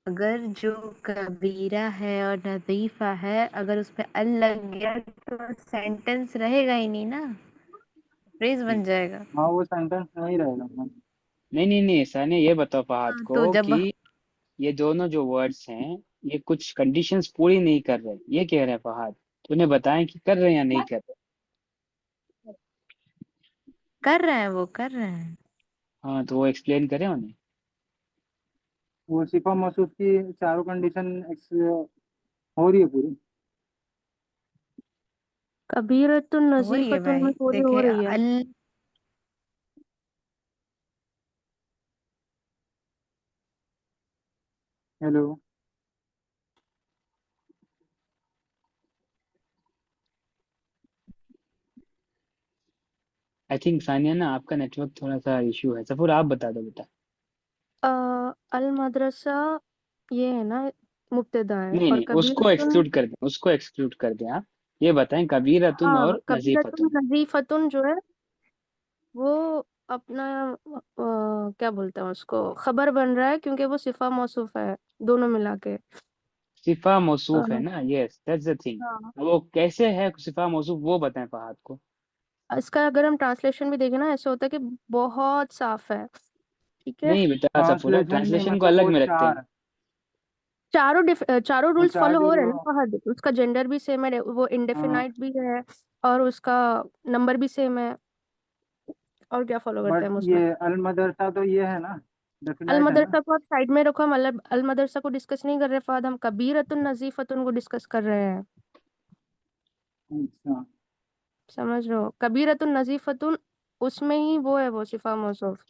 अगर जो कबीरा है और नजीफा है, अगर उस पे अल लग गया तो सेंटेंस रहेगा ही नहीं ना, फ्रेज बन जाएगा। हाँ, वो सेंटेंस नहीं रहेगा। हाँ। नहीं नहीं नहीं, सानिया ये बताओ फहद हाँ, तो को जब कि ये दोनों जो वर्ड्स हैं ये कुछ कंडीशंस पूरी नहीं कर रहे, ये कह रहे हैं फहद। तो उन्हें बताएं कि कर रहे हैं या नहीं कर रहे। कर रहे हैं, वो कर रहे हैं। हाँ तो वो एक्सप्लेन करें उन्हें। वो सिफा मौसूफ की चारों कंडीशन हो रही है पूरी। कबीरतुन हो रही है नजीफतुन भाई, में पूरी हो देखे रही है। अल। हेलो। आई थिंक सानिया ना आपका नेटवर्क थोड़ा सा इशू है, सफूर आप बता दो बेटा। अल मदरसा ये है ना, मुब्तदा है, नहीं और नहीं, उसको कबीरतुन। एक्सक्लूड कर दें, उसको एक्सक्लूड कर दें आप। ये बताएं कबीरतुन हाँ, और कबीरतुन नजीफतुन। नजीफतुन जो है वो अपना क्या बोलते हैं उसको, खबर बन रहा है क्योंकि वो सिफा मौसूफ है, दोनों मिला के। सिफा मौसूफ है अ, ना, यस दैट्स द थिंग। हाँ, वो कैसे है सिफा मौसूफ वो बताएं फहद को। इसका अगर हम ट्रांसलेशन भी देखें ना, ऐसा होता है कि बहुत साफ है। ठीक है। नहीं बेटा सफूरा, ट्रांसलेशन नहीं, ट्रांसलेशन को मतलब अलग वो में रखते हैं। चार। चारों वो रूल्स चार फॉलो जो हो रहे हैं जो ना फहद, उसका जेंडर भी सेम है, वो इंडेफिनाइट भी है, और उसका नंबर भी सेम है। और क्या फॉलो करते बट हैं हम उसमें? ये अल मदरसा तो ये है ना, अल डेफिनेट है ना। मदरसा को आप साइड में रखो, हम अल मदरसा को डिस्कस नहीं कर रहे फहद, हम कबीरतुन नजीफतुन को डिस्कस कर रहे हैं। अच्छा समझ रहे हो, कबीरतुन नजीफतुन उसमें ही वो है, वो सिफा मौसूफ।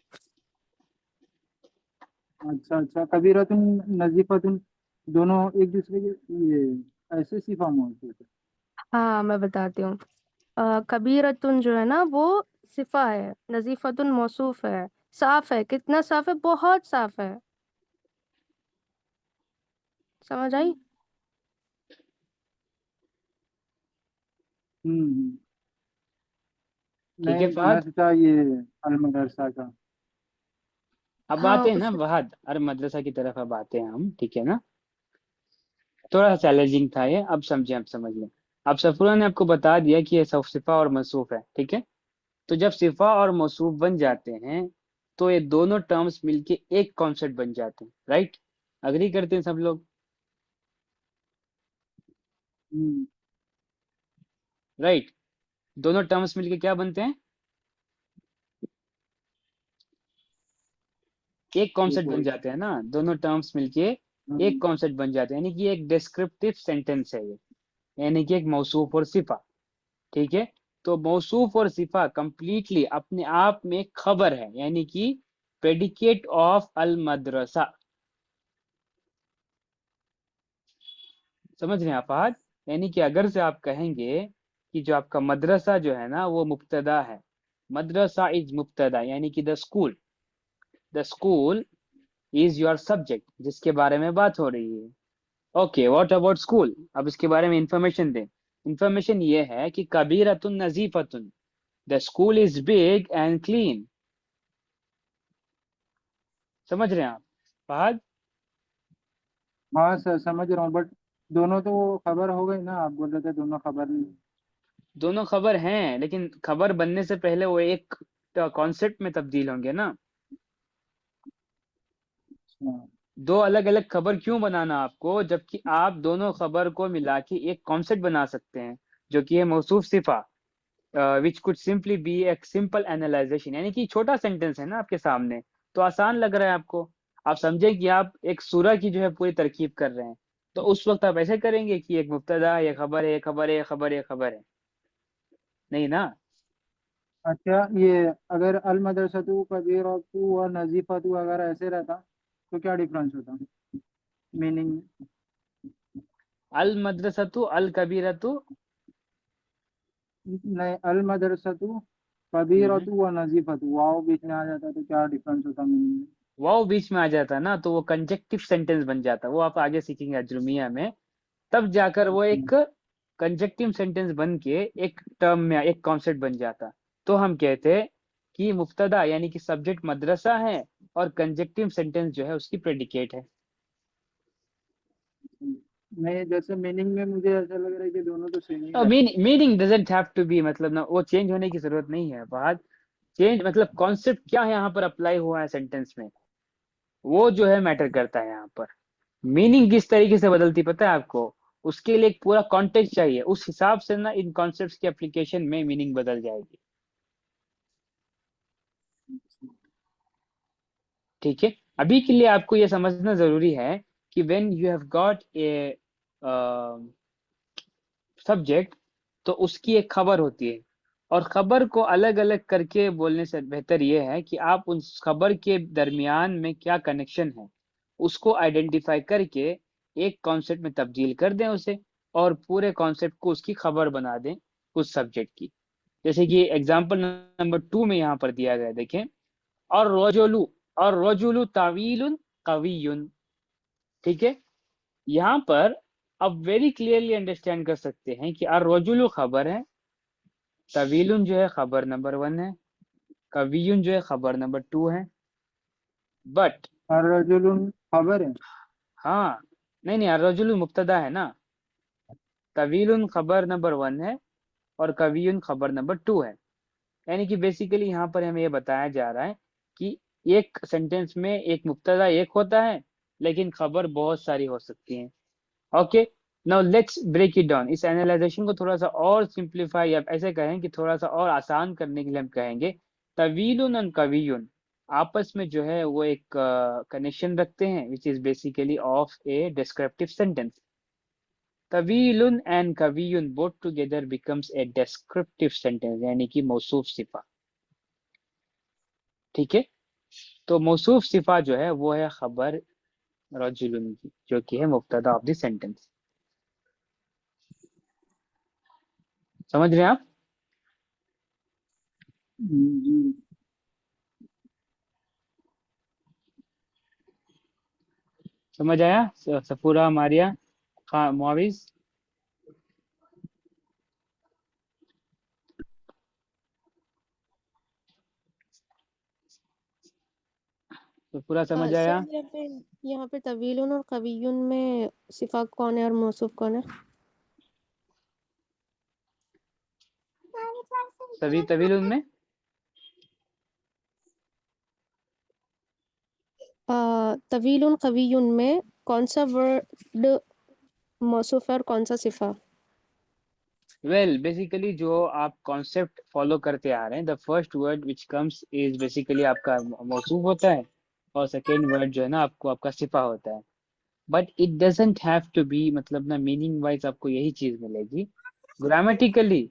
अच्छा अच्छा, कबीरतुन नजीफतुन दोनों एक दूसरे के ये ऐसे सिफा मौजूद है। हाँ, मैं बताती हूँ। कबीरतुन जो है ना वो सिफा है, नजीफतुन मौसूफ है। साफ है, कितना साफ है, बहुत साफ है। समझ आई? हम्म। ठीक है नहीं, मैं फहद। सोचा ये अल मदरसा का। अब हाँ, आते हैं ना उस फहद, अरे मदरसा की तरफ अब आते हैं हम, ठीक है ना। थोड़ा सा चैलेंजिंग था ये, अब समझे, अब समझ लें। अब सफूरा ने आपको बता दिया कि ये सब सिफा और मौसूफ है, ठीक है। तो जब सिफा और मौसूफ बन जाते हैं तो ये दोनों टर्म्स मिलके एक कॉन्सेप्ट बन जाते हैं, राइट? अग्री करते हैं सब लोग? हम्म। राइट। दोनों टर्म्स मिलके क्या बनते हैं? एक ये कॉन्सेप्ट बन बोल। जाते हैं ना, दोनों टर्म्स मिलके एक हम्म। कॉन्सेप्ट बन जाते हैं, यानी कि एक डिस्क्रिप्टिव सेंटेंस है ये, यानी कि एक मौसूफ और सिफा। ठीक है। तो मौसूफ और सिफा कंप्लीटली अपने आप में खबर है, यानी कि प्रेडिकेट ऑफ अल मदरसा। समझ रहे हैं आप आज? यानी कि अगर से आप कहेंगे कि जो आपका मदरसा जो है ना वो मुब्तदा है, मदरसा इज मुब्तदा, यानी कि the school is your subject जिसके बारे में बात हो रही है। Okay, what about school? अब इसके बारे में इंफॉर्मेशन दें। इंफॉर्मेशन ये है कि कबीरतुन नजीफतुन, the school is big and clean. समझ रहे हैं आप फहद? हाँ सर, समझ रहा हूँ बट दोनों तो वो खबर हो गई ना, आप बोल रहे थे दोनों खबर नहीं। दोनों खबर हैं, लेकिन खबर बनने से पहले वो एक कॉन्सेप्ट में तब्दील होंगे ना। अच्छा। दो अलग अलग खबर क्यों बनाना आपको, जबकि आप दोनों खबर को मिला के एक कॉन्सेप्ट बना सकते हैं जो कि है मौसूफ सिफा, विच कुड सिंपली बी एक सिंपल एनालाइजेशन। यानी कि छोटा सेंटेंस है ना आपके सामने, तो आसान लग रहा है आपको। आप समझे कि आप एक सूरह की जो है पूरी तरकीब कर रहे हैं, तो उस वक्त आप ऐसे करेंगे कि एक मुब्तदा, ये खबर है, ये खबर है, ये खबर है, ये खबर है, नहीं ना। अच्छा, ये अगर अल मदरसतु कबीरतु व नजीफतु अगर ऐसे रहता तो क्या डिफरेंस होता मीनिंग? अल मदरसतु अल कबीरतु। नहीं, अल मदरसतु कबीरतु व नजीफतु वाव बीच में आ जाता तो क्या डिफरेंस होता मीनिंग? वाव बीच में आ जाता ना तो वो कंजक्टिव सेंटेंस बन जाता, वो आप आगे सीखेंगे अजरुमिया में। तब जाकर वो एक कंजक्टिव सेंटेंस बन के एक टर्म में, एक कॉन्सेप्ट बन जाता। तो हम कहते कि मुफ्तदा यानी कि सब्जेक्ट मदरसा है और कंजक्टिव सेंटेंस जो है उसकी प्रेडिकेट है। नहीं, जैसे मीनिंग में मुझे ऐसा लग रहा है कि दोनों तो सेम ही रहते हैं। Meaning doesn't have to be, मतलब ना वो चेंज होने की जरूरत नहीं है। बात चेंज मतलब कॉन्सेप्ट क्या है यहाँ पर अप्लाई हुआ है सेंटेंस में, वो जो है मैटर करता है यहाँ पर। मीनिंग किस तरीके से बदलती पता है आपको, उसके लिए एक पूरा कॉन्टेक्स्ट चाहिए, उस हिसाब से ना इन कॉन्सेप्ट्स की एप्लीकेशन में मीनिंग बदल जाएगी। ठीक है, अभी के लिए आपको यह समझना जरूरी है कि when you have got a subject, तो उसकी एक खबर होती है, और खबर को अलग अलग करके बोलने से बेहतर यह है कि आप उस खबर के दरमियान में क्या कनेक्शन है उसको आइडेंटिफाई करके एक कॉन्सेप्ट में तब्दील कर दें उसे, और पूरे कॉन्सेप्ट को उसकी खबर बना दें उस सब्जेक्ट की। जैसे कि एग्जाम्पल नंबर 2 में यहाँ पर दिया गया, देखें, और रजुलु, और रजुलु तावीलुन कवियुन। ठीक है, यहाँ पर आप वेरी क्लियरली अंडरस्टैंड कर सकते हैं कि और रजुलु खबर है, तवीलुन जो है खबर नंबर 1 है, कवियुन जो है खबर नंबर 2 है। बट और रजुलुन खबर है। हाँ, नहीं नहीं, रजुलु मुब्तदा है ना, तवीलुन खबर नंबर 1 है और कवियुन खबर नंबर 2 है। यानी कि बेसिकली यहाँ पर हमें ये बताया जा रहा है कि एक सेंटेंस में एक मुब्तदा एक होता है, लेकिन खबर बहुत सारी हो सकती हैं। Okay, now let's break it down. इस एनालाइजेशन को थोड़ा सा और सिंप्लीफाई, या ऐसे कहें कि थोड़ा सा और आसान करने के लिए हम कहेंगे तवीलुन और कवियुन आपस में जो है वो एक कनेक्शन रखते हैं, which is basically of a descriptive sentence. तवीलुन एंड कवियुन both together becomes a descriptive sentence, यानी कि मौसूफ सिफा। ठीक है, तो मौसूफ सिफा जो है वो है खबर रजुलुन की, जो कि है मुब्तदा ऑफ द सेंटेंस। समझ रहे हैं आप? जी। समझ आया सफूरा, मारिया, खा मुआविज? तो पूरा समझ आया? सर यहाँ पे तवीलुन और कवियुन में सिफा कौन है और मौसूफ कौन है? सभी तवीलुन में तवीलुन कवियुन में कौन सा वर्ड मौसूफ है और कौन सा सिफा? वेल बेसिकली जो आप कॉन्सेप्ट फॉलो करते आ रहे हैं, the first word which comes is basically आपका मौसूफ होता है, और सेकेंड वर्ड जो है ना आपको आपका सिफा होता है। But it doesn't have to be, मतलब ना मीनिंग वाइज आपको यही चीज मिलेगी। ग्रामेटिकली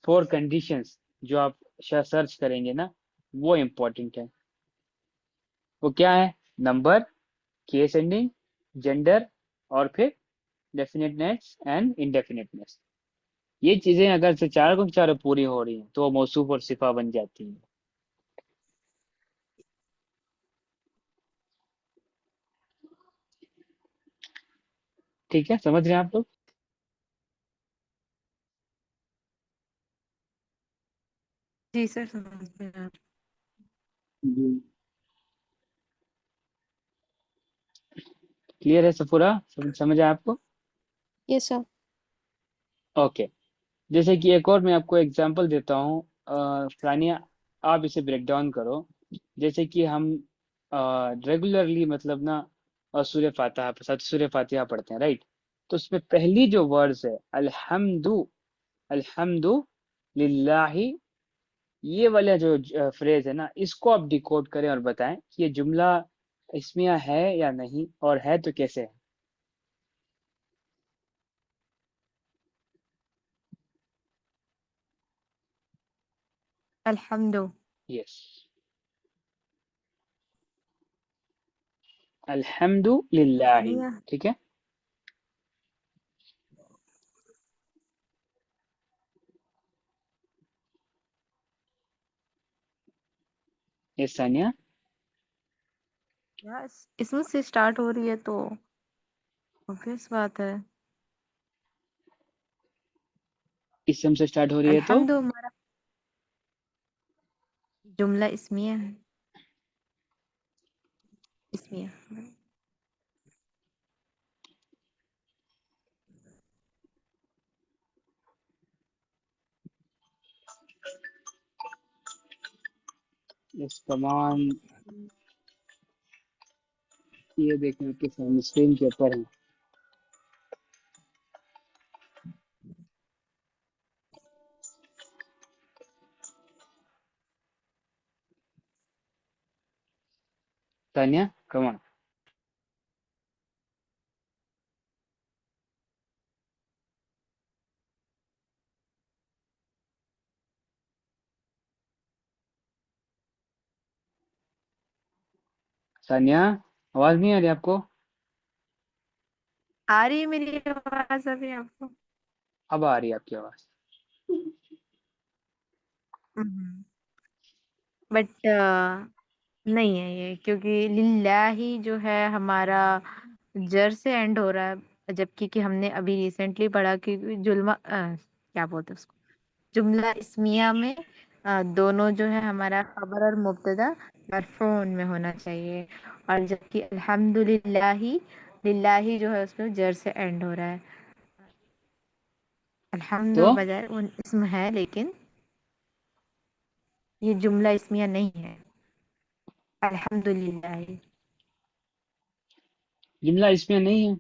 4 कंडीशंस जो आप सर्च करेंगे ना, वो इम्पोर्टेंट है। वो क्या है? नंबर, केस एंडिंग, जेंडर, और फिर डेफिनेटनेस एंड इंडेफिनेटनेस। ये चीजें अगर से चार को चारों पूरी हो रही हैं तो वो मौसूफ और सिफा बन जाती है। ठीक है, समझ रहे हैं आप लोग? जी सर, समझ में आ रहा जी। क्लियर है सफूरा, समझ आया आपको? Yes sir. ओके, जैसे कि एक और मैं आपको एग्जांपल देता हूँ। फलानिया, आप इसे ब्रेक डाउन करो। जैसे कि हम रेगुलरली मतलब ना और सूर्य फातिहा पढ़ते हैं, राइट? तो उसमें पहली जो वर्ड्स है अल्हम्दु लिल्लाहि, ये वाला जो फ्रेज है ना, इसको आप डिकोड करें और बताएं कि ये जुमला इस्मिया है या नहीं, और है तो कैसे है। अल्हम्दु। यस, अल्हम्दु लिल्लाहि, इस्मिया। ठीक है। ये सानिया, यस, इसमें से स्टार्ट हो रही है तो ऑब्वियस बात है। इसम से स्टार्ट हो रही है तो अल्हम्दु हमारा जुमला इस्मिया है। इस्मिया। इस कमान, ये देखने के सामने स्क्रीन के ऊपर है। तानिया, कमान। तानिया, आवाज नहीं आ रही आपको? आ रही है मेरी आवाज अभी आपको? अब आ रही है आपकी आवाज। बट नहीं है ये, क्योंकि लिल्लाही जो है हमारा जर से एंड हो रहा है, जबकि कि हमने अभी रिसेंटली पढ़ा कि क्या बोलते हैं उसको, जुमला इस्मिया में दोनों जो है हमारा खबर और मुब्तदा मरफून में होना चाहिए, और जबकि अल्हम्दुलिल्लाही, लिल्लाही जो है उसमें जर से एंड हो रहा है। अल्हम्दु तो बजाय उन इसम है, लेकिन ये जुमला इस्मिया नहीं है। अल्हम्दुलिल्लाही। जुमला इसमें नहीं है।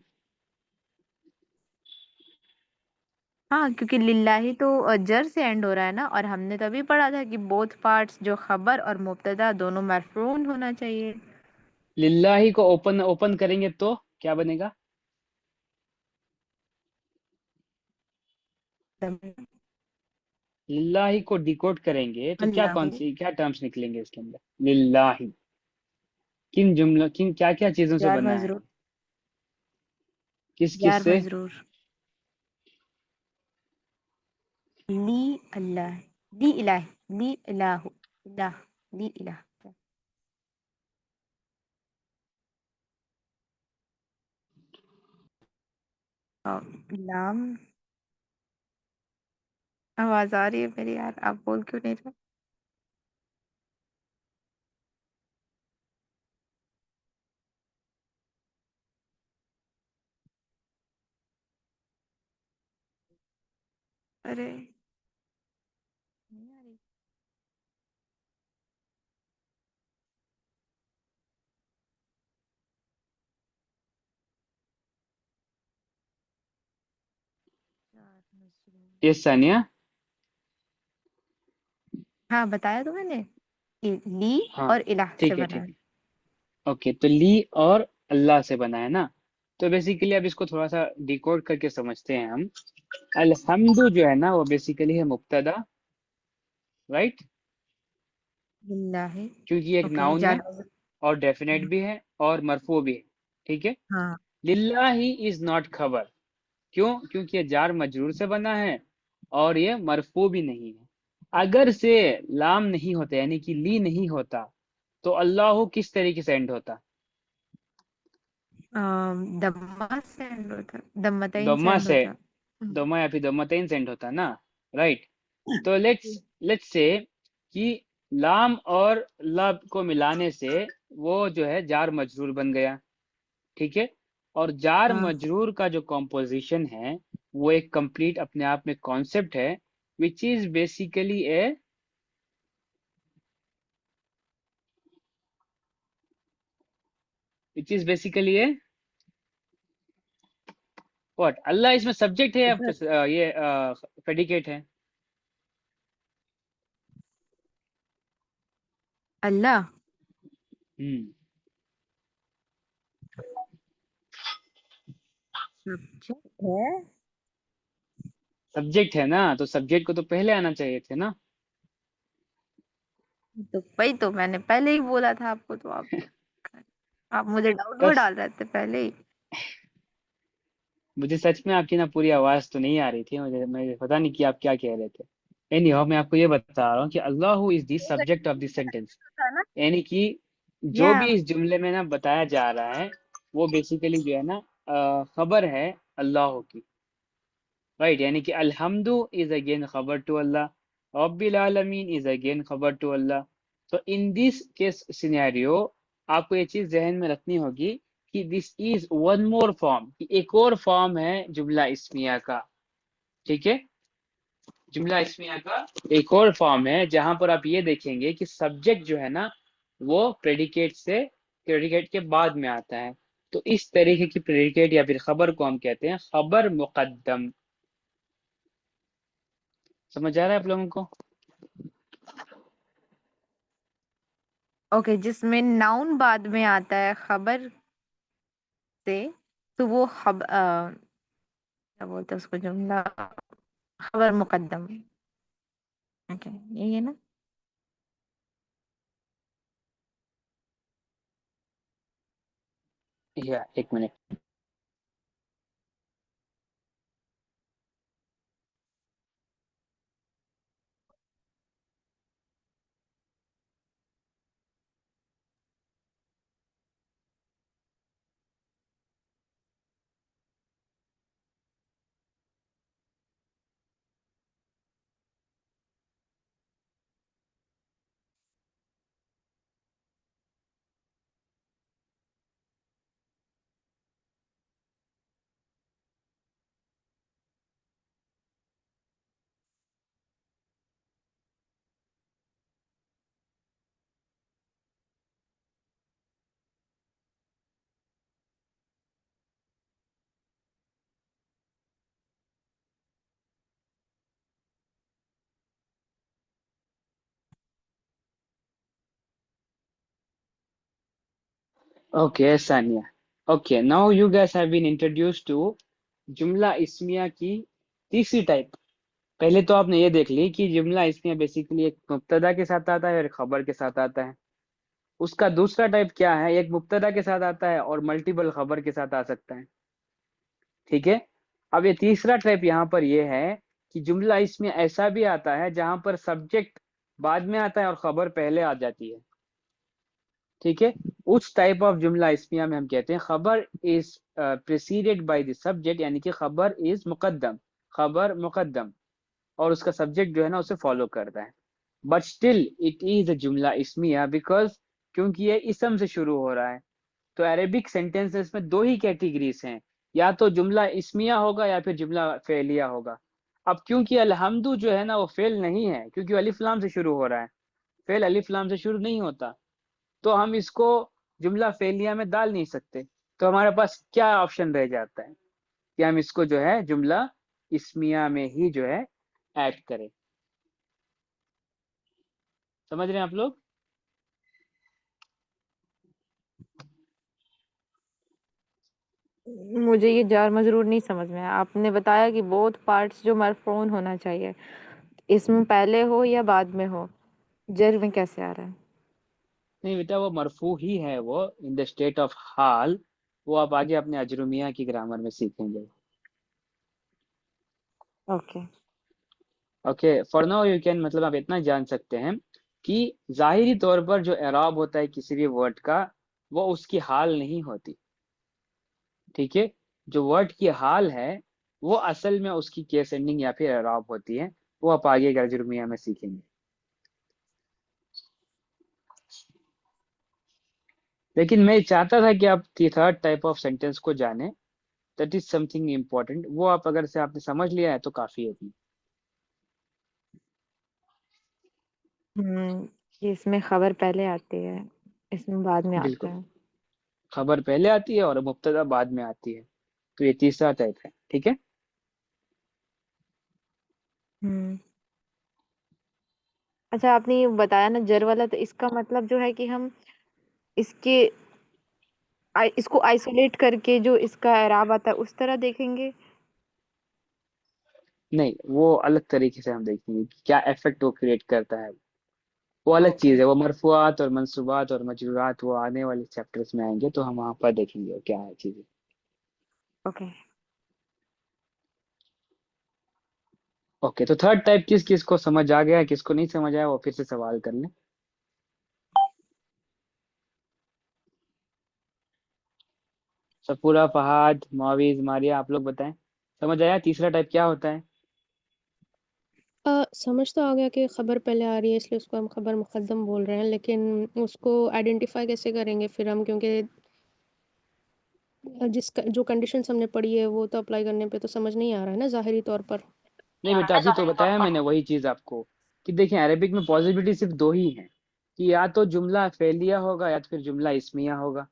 हाँ, क्योंकि लिल्लाही तो जर से एंड हो रहा है ना, और हमने तभी पढ़ा था कि बोथ पार्ट्स जो खबर और मुब्तदा दोनों मरफून होना चाहिए। लिल्लाही को ओपन ओपन करेंगे तो क्या बनेगा? लिल्लाही को डिकोड करेंगे तो क्या, कौन अल्लाहु। सी क्या टर्म्स निकलेंगे इसके अंदर? लिल्लाही किन जुमला, किन क्या क्या चीजों से जार बना है? मजरूर। किस किस जार से? मजरूर। ली अल्लाह। ली इलाह। ली इलाहु। इलाह। ली इलाह। और लाम। आवाज आ रही है मेरी यार, आप बोल क्यों नहीं रहे? अरे नहीं आ रही। जार मजरूर। ये सानिया। हाँ, बताया तो मैंने कि ली हाँ, और इलाह से ठीक है बना ठीक है। है। ओके, तो ली और अल्लाह से बना है ना। तो बेसिकली अब इसको थोड़ा सा डिकोड करके समझते हैं हम। अल्हम्दु जो है ना, वो बेसिकली है मुब्तदा, राइट? लिल्लाही। क्योंकि ये एक ओके, नाउन है जार मजरूर। और डेफिनेट भी है और मरफू भी है, ठीक है। हाँ। लिल्लाही इज नॉट खबर। क्यों? क्योंकि ये जार मजरूर से बना है और ये मरफू भी नहीं है। अगर से लाम नहीं होता, यानी कि ली नहीं होता, तो अल्लाह किस तरीके से एंड होता? दम्मा से एंड होता, दम्मतइन से दम्मा एंड से, होता। दम्मा या फिर दम्मतैन से एंड होता ना, राइट? तो लेट्स लेट्स से कि लाम और लब को मिलाने से वो जो है जार मजरूर बन गया, ठीक है। और जार हाँ। मजरूर का जो कॉम्पोजिशन है, वो एक कंप्लीट अपने आप में कॉन्सेप्ट है, which is basically a, which is basically a what, Allah इसमें सब्जेक्ट है या ये प्रेडिकेट है? अल्लाह हम्म सब्जेक्ट है। सब्जेक्ट है ना, तो सब्जेक्ट को तो पहले आना चाहिए थे ना। तो वही तो मैंने पहले ही बोला था आपको, तो आप मुझे डाउट वो बस डाल रहे थे पहले ही। मुझे सच में आपकी ना पूरी आवाज तो नहीं आ रही थी, मुझे पता नहीं कि आप क्या कह रहे थे। एनी हाउ, मैं आपको ये बता रहा हूँ कि Allah is the subject of this sentence. था ना। यानी कि जो या भी इस जुमले में ना बताया जा रहा है वो बेसिकली जो है ना खबर है अल्लाह की। राइट, यानी कि अल्हम्दु इज अगेन खबर टू अल्लाह, रब्बिल आलमीन इज अगेन खबर टू अल्लाह। तो इन दिस केस सिनेरियो आपको ये चीज जहन में रखनी होगी कि this is one more form, कि एक और फॉर्म है जुमला इस्मिया का। ठीक है, जुमला इस्मिया का एक और फॉर्म है जहां पर आप ये देखेंगे कि सब्जेक्ट जो है ना वो प्रेडिकेट के बाद में आता है। तो इस तरीके की प्रेडिकेट या फिर खबर को हम कहते हैं खबर मुकद्दम। समझ आ रहा है आप लोगों को? ओके, जिसमें नाउन बाद में आता है खबर से, तो वो क्या बोलते हैं उसको, जुमला खबर मुकद्दम। ओके, यही है ना। या एक minute. Okay Sania, okay now you guys have been introduced to जुमला इस्मिया की तीसरी टाइप। पहले तो आपने ये देख ली कि जुमला इस्मिया बेसिकली एक मुब्तदा के साथ आता है और एक खबर के साथ आता है। उसका दूसरा टाइप क्या है, एक मुब्तदा के साथ आता है और मल्टीपल खबर के साथ आ सकता है। ठीक है, अब ये तीसरा टाइप यहाँ पर ये है कि जुमला इसमें ऐसा भी आता है जहां पर सब्जेक्ट बाद में आता है और खबर पहले आ जाती है। ठीक है, उस टाइप ऑफ जुमला इस्मिया में हम कहते हैं खबर इज प्रेसीडेड बाय द सब्जेक्ट, यानी कि खबर इज मुकद्दम, खबर मुकद्दम, और उसका सब्जेक्ट जो है ना उसे फॉलो करता है। But still it is a जुमला इस्मिया बिकॉज, क्योंकि ये इसम से शुरू हो रहा है। तो अरेबिक सेंटेंसेस में दो ही कैटेगरीज हैं, या तो जुमला इस्मिया होगा या फिर जुमला फेलिया होगा। अब क्योंकि अलहम्दु जो है ना वो फेल नहीं है, क्योंकि वो अलिफ लाम से शुरू हो रहा है, फेल अलिफ लाम से शुरू नहीं होता, तो हम इसको जुमला फेलिया में डाल नहीं सकते। तो हमारे पास क्या ऑप्शन रह जाता है कि हम इसको जो है जुमला इस्मिया में ही जो है ऐड करें। समझ रहे हैं आप लोग? मुझे ये जार मजरूर नहीं समझ में आया। आपने बताया कि बोथ पार्ट्स जो मरफून होना चाहिए, इसमें पहले हो या बाद में हो, जर में कैसे आ रहा है? नहीं बेटा, वो मरफू ही है, वो इन द स्टेट ऑफ हाल। वो आप आगे अपने अजरुमिया की ग्रामर में सीखेंगे। Okay. Okay, for now you can, मतलब आप इतना जान सकते हैं कि जाहिरी तौर पर जो एराब होता है किसी भी वर्ड का वो उसकी हाल नहीं होती। ठीक है, जो वर्ड की हाल है वो असल में उसकी केस एंडिंग या फिर एराब होती है। वो आप आगे के अजरुमिया में सीखेंगे। लेकिन मैं चाहता था कि आप थर्ड टाइप ऑफ सेंटेंस को जाने, दैट इज समथिंग इम्पोर्टेंट। वो आप अगर से आपने समझ लिया है तो काफी है। कि इसमें खबर पहले आती है, इसमें बाद में आता बिल्कुल, है। खबर पहले आती है और मुब्तदा बाद में आती है। तो ये तीसरा टाइप है। ठीक है, हम्म। अच्छा, आपने ये बताया ना जर वाला, तो इसका मतलब जो है कि हम इसके इसको आइसोलेट करके जो इसका एराब आता है उस तरह देखेंगे। नहीं वो अलग तरीके से हम देखेंगे कि क्या इफेक्ट वो क्रिएट करता है, वो अलग ओके। चीज़ है। वो मरफुआत और मंसूबात और मजरूरात वो आने वाले चैप्टर्स में आएंगे, तो हम वहाँ पर देखेंगे वो क्या है चीज़ें। ओके। ओके, तो थर्ड टाइप किस किस को समझ आ गया, किसको नहीं समझ आया वो फिर से सवाल कर लें। सफूरा, फहाद, मौवीज, मारिया, आप लोग बताएं, समझ आया तीसरा टाइप क्या होता है? समझ तो आ गया कि खबर पहले आ रही है इसलिए उसको हम खबर मुकद्दम बोल रहे हैं, लेकिन उसको आइडेंटिफाई कैसे करेंगे फिर हम, क्योंकि जो कंडीशंस हमने पढ़ी है वो तो अप्लाई करने पे तो समझ नहीं आ रहा है ना ज़ाहिरी तौर पर। नहीं बेटा, अभी तो बताया मैंने वही चीज़ आपको कि देखिए अरेबिक में पॉसिबिलिटी सिर्फ दो ही है, कि या तो जुमला फेलिया होगा या तो फिर जुमला इस्मिया होगा।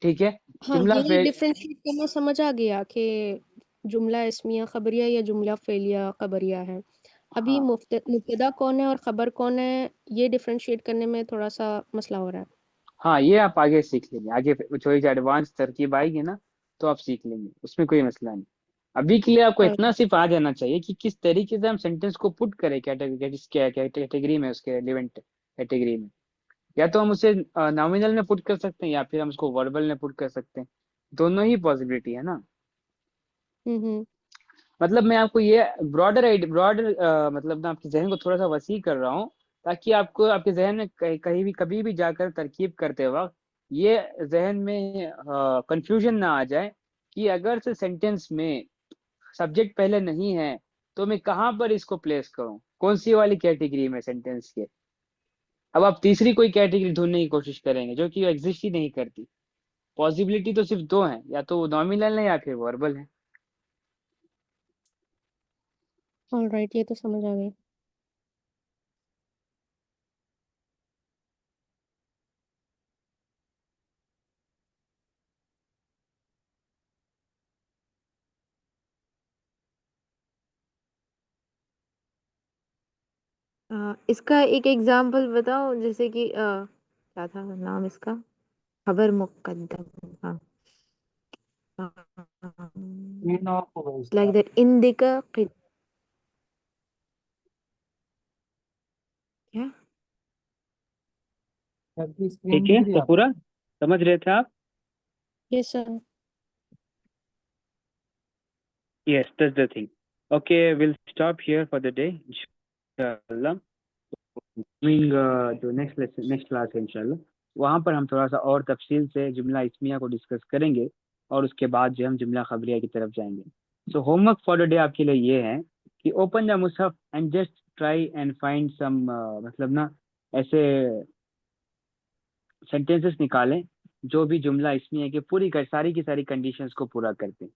ठीक है, हाँ, जुमला ये फेल डिफरेंशिएट करना समझ आ गया कि जुमला इस्मिया खबरिया या जुमला फेलिया खबरिया है। अभी हाँ मुब्तदा कौन है और खबर कौन है, ये डिफरेंशिएट करने में थोड़ा सा मसला हो रहा है। हाँ, ये आप आगे सीख लेंगे, आगे थोड़ी सी एडवांस तरकीब आएगी ना, तो आप सीख लेंगे, उसमें कोई मसला नहीं। अभी के लिए आपको और इतना सिर्फ आ जाना चाहिए कि किस तरीके से हम सेंटेंस को पुट करें कैटेगरी में, उसके रिलेवेंट कैटेगरी में। या तो हम उसे नॉमिनल में पुट कर सकते हैं या फिर हम उसको वर्बल में पुट कर सकते हैं, दोनों ही पॉसिबिलिटी है ना। हम्म। मतलब मैं आपको ये ब्रॉडर मतलब ना आपके जहन को थोड़ा सा वसी कर रहा हूँ, ताकि आपको आपके जहन में कहीं भी कभी भी जाकर तरकीब करते वक्त ये जहन में कंफ्यूजन ना आ जाए कि अगर से सेंटेंस में सब्जेक्ट पहले नहीं है तो मैं कहाँ पर इसको प्लेस करूँ, कौन सी वाली कैटेगरी में सेंटेंस के। अब आप तीसरी कोई कैटेगरी ढूंढने की कोशिश करेंगे जो कि एग्जिस्ट ही नहीं करती। पॉसिबिलिटी तो सिर्फ दो है, या तो वो नॉमिनल है या फिर वर्बल है। ऑलराइट, ये तो समझ आ गई। इसका एक एग्जांपल बताओ, जैसे कि क्या था नाम इसका, खबर मुकद्दम। हाँ, स्क्रीन ऑफ हो गई लाइक इसका। दैट इंदिका क्या। सबकी स्क्रीन ठीक दिख है, रही है तो आपको? पूरा समझ रहे थे आप? Yes sir. Yes, that's the thing. Okay, we'll stop here for the day, inshallah. Coming जो नेक्स्ट लेसन नेक्स्ट क्लास है इंशाल्लाह, वहाँ पर हम थोड़ा सा और तफसील से जुमला इस्मिया को डिस्कस करेंगे, और उसके बाद जो हम जुमला खबरिया की तरफ जाएंगे। So homework for the day आपके लिए ये है कि ओपन द मुसहफ and just try and find some, मतलब ना ऐसे सेंटेंसेस निकालें जो भी जुमला इस्मिया के पूरी सारी की सारी कंडीशंस को पूरा करते हैं।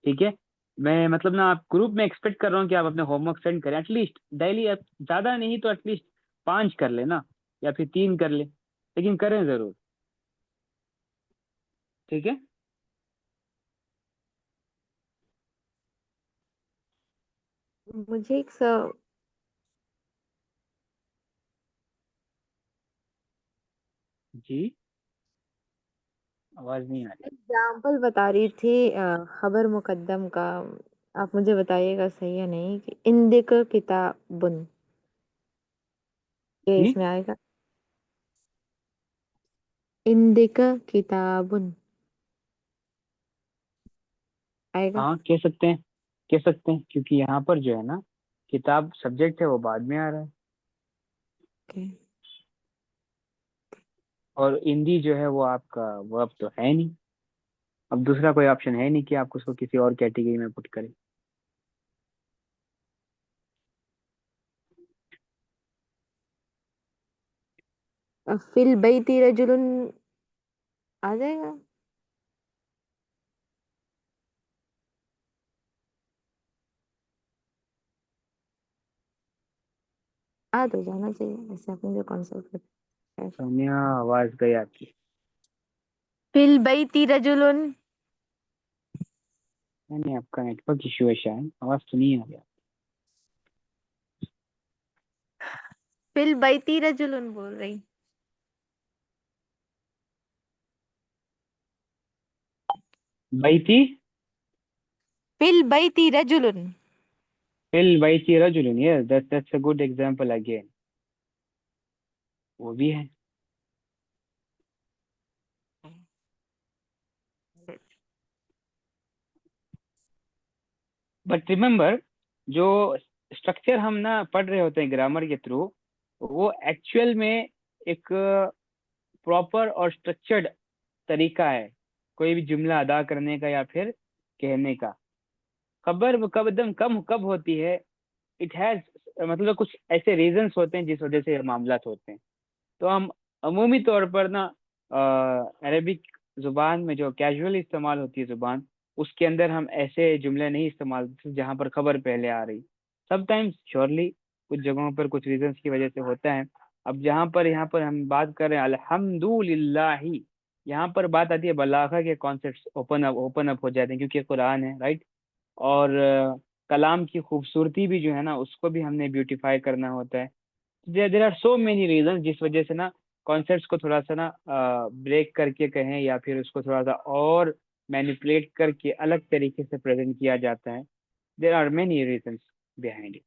ठीक है, मैं मतलब ना आप ग्रुप में एक्सपेक्ट कर रहा हूँ कि आप अपने होमवर्क सेंड करें एटलीस्ट डेली, ज़्यादा नहीं तो एटलीस्ट 5 कर लेना, या फिर 3 कर ले, लेकिन करें ज़रूर। ठीक है, मुझे एक जी आवाज़ नहीं आ रही। एग्जाम्पल बता रही थी खबर मुकद्दम का। आप मुझे बताइएगा सही है नहीं कि इंदिक किताबुन, ये जी इसमें आएगा। इंदिक किताबुन आएगा। हाँ, कह सकते हैं, कह सकते हैं, क्योंकि यहाँ पर जो है ना किताब सब्जेक्ट है वो बाद में आ रहा है, ओके। और हिंदी जो है वो आपका वर्ब तो है नहीं। अब दूसरा कोई ऑप्शन है नहीं कि आप उसको किसी और कैटेगरी में पुट करें। फिल बैती रजुलुन आ जाएगा। आ तो जाना चाहिए, ऐसे अपने जो कॉन्सेप्ट है। सोनिया आवाज़ गई आपकी। फिल बैती रजुलुन नहीं, आपका नेटवर्क इशू है शायद, आवाज तो नहीं आ रही। फिल बैती रजुलन बोल रही। बैती फिल बैती रजुलन। फिल बैती रजुलन, yes that's a good example again, वो भी है। बट रिमेम्बर, जो स्ट्रक्चर हम ना पढ़ रहे होते हैं ग्रामर के थ्रू, वो एक्चुअल में एक प्रॉपर और स्ट्रक्चर्ड तरीका है कोई भी जुमला अदा करने का या फिर कहने का। खबर कब एकदम कम कब होती है, इट हैज, मतलब कुछ ऐसे रीजंस होते हैं जिस वजह से मामला होते हैं। तो हम अमूमी तौर पर ना अरबिक जुबान में जो कैजुअल इस्तेमाल होती है जुबान, उसके अंदर हम ऐसे जुमले नहीं इस्तेमाल जहाँ पर खबर पहले आ रही। समटाइम्स श्योरली कुछ जगहों पर कुछ रीजंस की वजह से होता है। अब जहाँ पर यहाँ पर हम बात कर रहे हैं अल्हम्दुलिल्लाही, यहाँ पर बात आती है बलागा के कॉन्सेप्ट ओपन अप हो जाते हैं, क्योंकि कुरान है, राइट। और कलाम की खूबसूरती भी जो है ना, उसको भी हमने ब्यूटीफाई करना होता है। There are so many reason जिस वजह से ना कॉन्सेप्ट्स को थोड़ा सा ना ब्रेक करके कहें या फिर उसको थोड़ा सा और मैनिपुलेट करके अलग तरीके से प्रेजेंट किया जाता है। There are many reason behind it.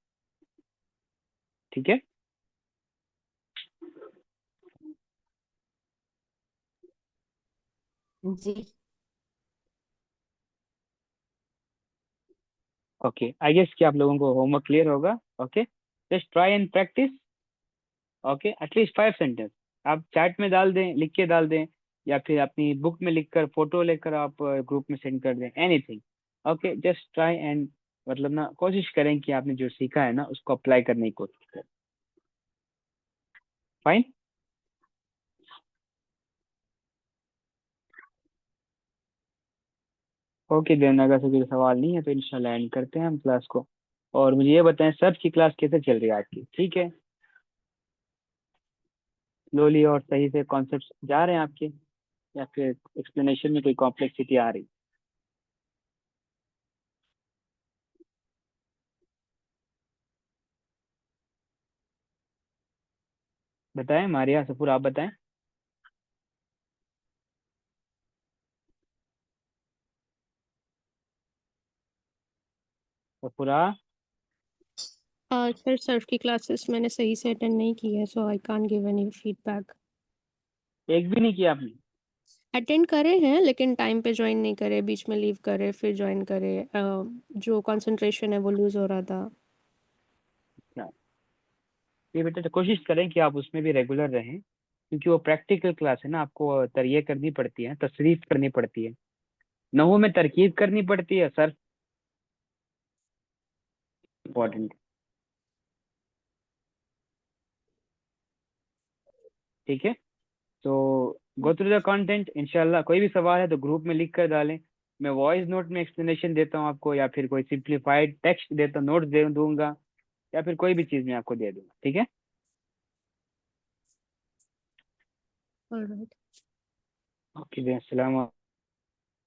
ठीक है। जी। ओके, आई गेस कि आप लोगों को होमवर्क क्लियर होगा। Okay, just try and practice. Okay, at least 5 sentence आप चैट में डाल दें, लिख के डाल दें, या फिर अपनी बुक में लिखकर फोटो लेकर आप ग्रुप में सेंड कर दें, anything. Okay, just try and मतलब ना कोशिश करें कि आपने जो सीखा है ना उसको अप्लाई करने की कोशिश करें। फाइन। ओके देन, अगर कोई सवाल नहीं है तो इंशाल्लाह एंड करते हैं हम क्लास को। और मुझे ये बताएं सर की क्लास कैसे चल रही है आपकी? ठीक है, स्लोली और सही से कॉन्सेप्ट जा रहे हैं आपके, या फिर एक्सप्लेनेशन में कोई कॉम्प्लेक्सिटी आ रही? बताएं मारिया सफूर, आप बताएं। सफूरा, सर सर्फ की क्लासेस मैंने सही से अटेंड नहीं की है, so I can't give any feedback. एक भी नहीं किया आपने? अटेंड करे हैं लेकिन टाइम पे ज्वाइन नहीं करे, बीच में लीव करे फिर ज्वाइन करे। जो कंसंट्रेशन है वो लूज हो रहा था। अच्छा, ये बेटा तो कोशिश करें कि आप उसमें भी रेगुलर रहें, क्योंकि वो प्रैक्टिकल क्लास है ना, आपको तरये करनी पड़ती है, तशरीफ करनी पड़ती है, नहू में तरकीब करनी पड़ती है सर, इम्पोर्टेंट। ठीक है, तो गो थ्रू द कंटेंट। इंशाल्लाह कोई भी सवाल है तो ग्रुप में लिख कर डालें, मैं वॉइस नोट में एक्सप्लेनेशन देता हूँ आपको, या फिर कोई सिंप्लीफाइड टेक्स्ट देता नोट दे दूंगा, या फिर कोई भी चीज़ मैं आपको दे दूंगा। ठीक है। ऑलराइट। ओके, अस्सलाम।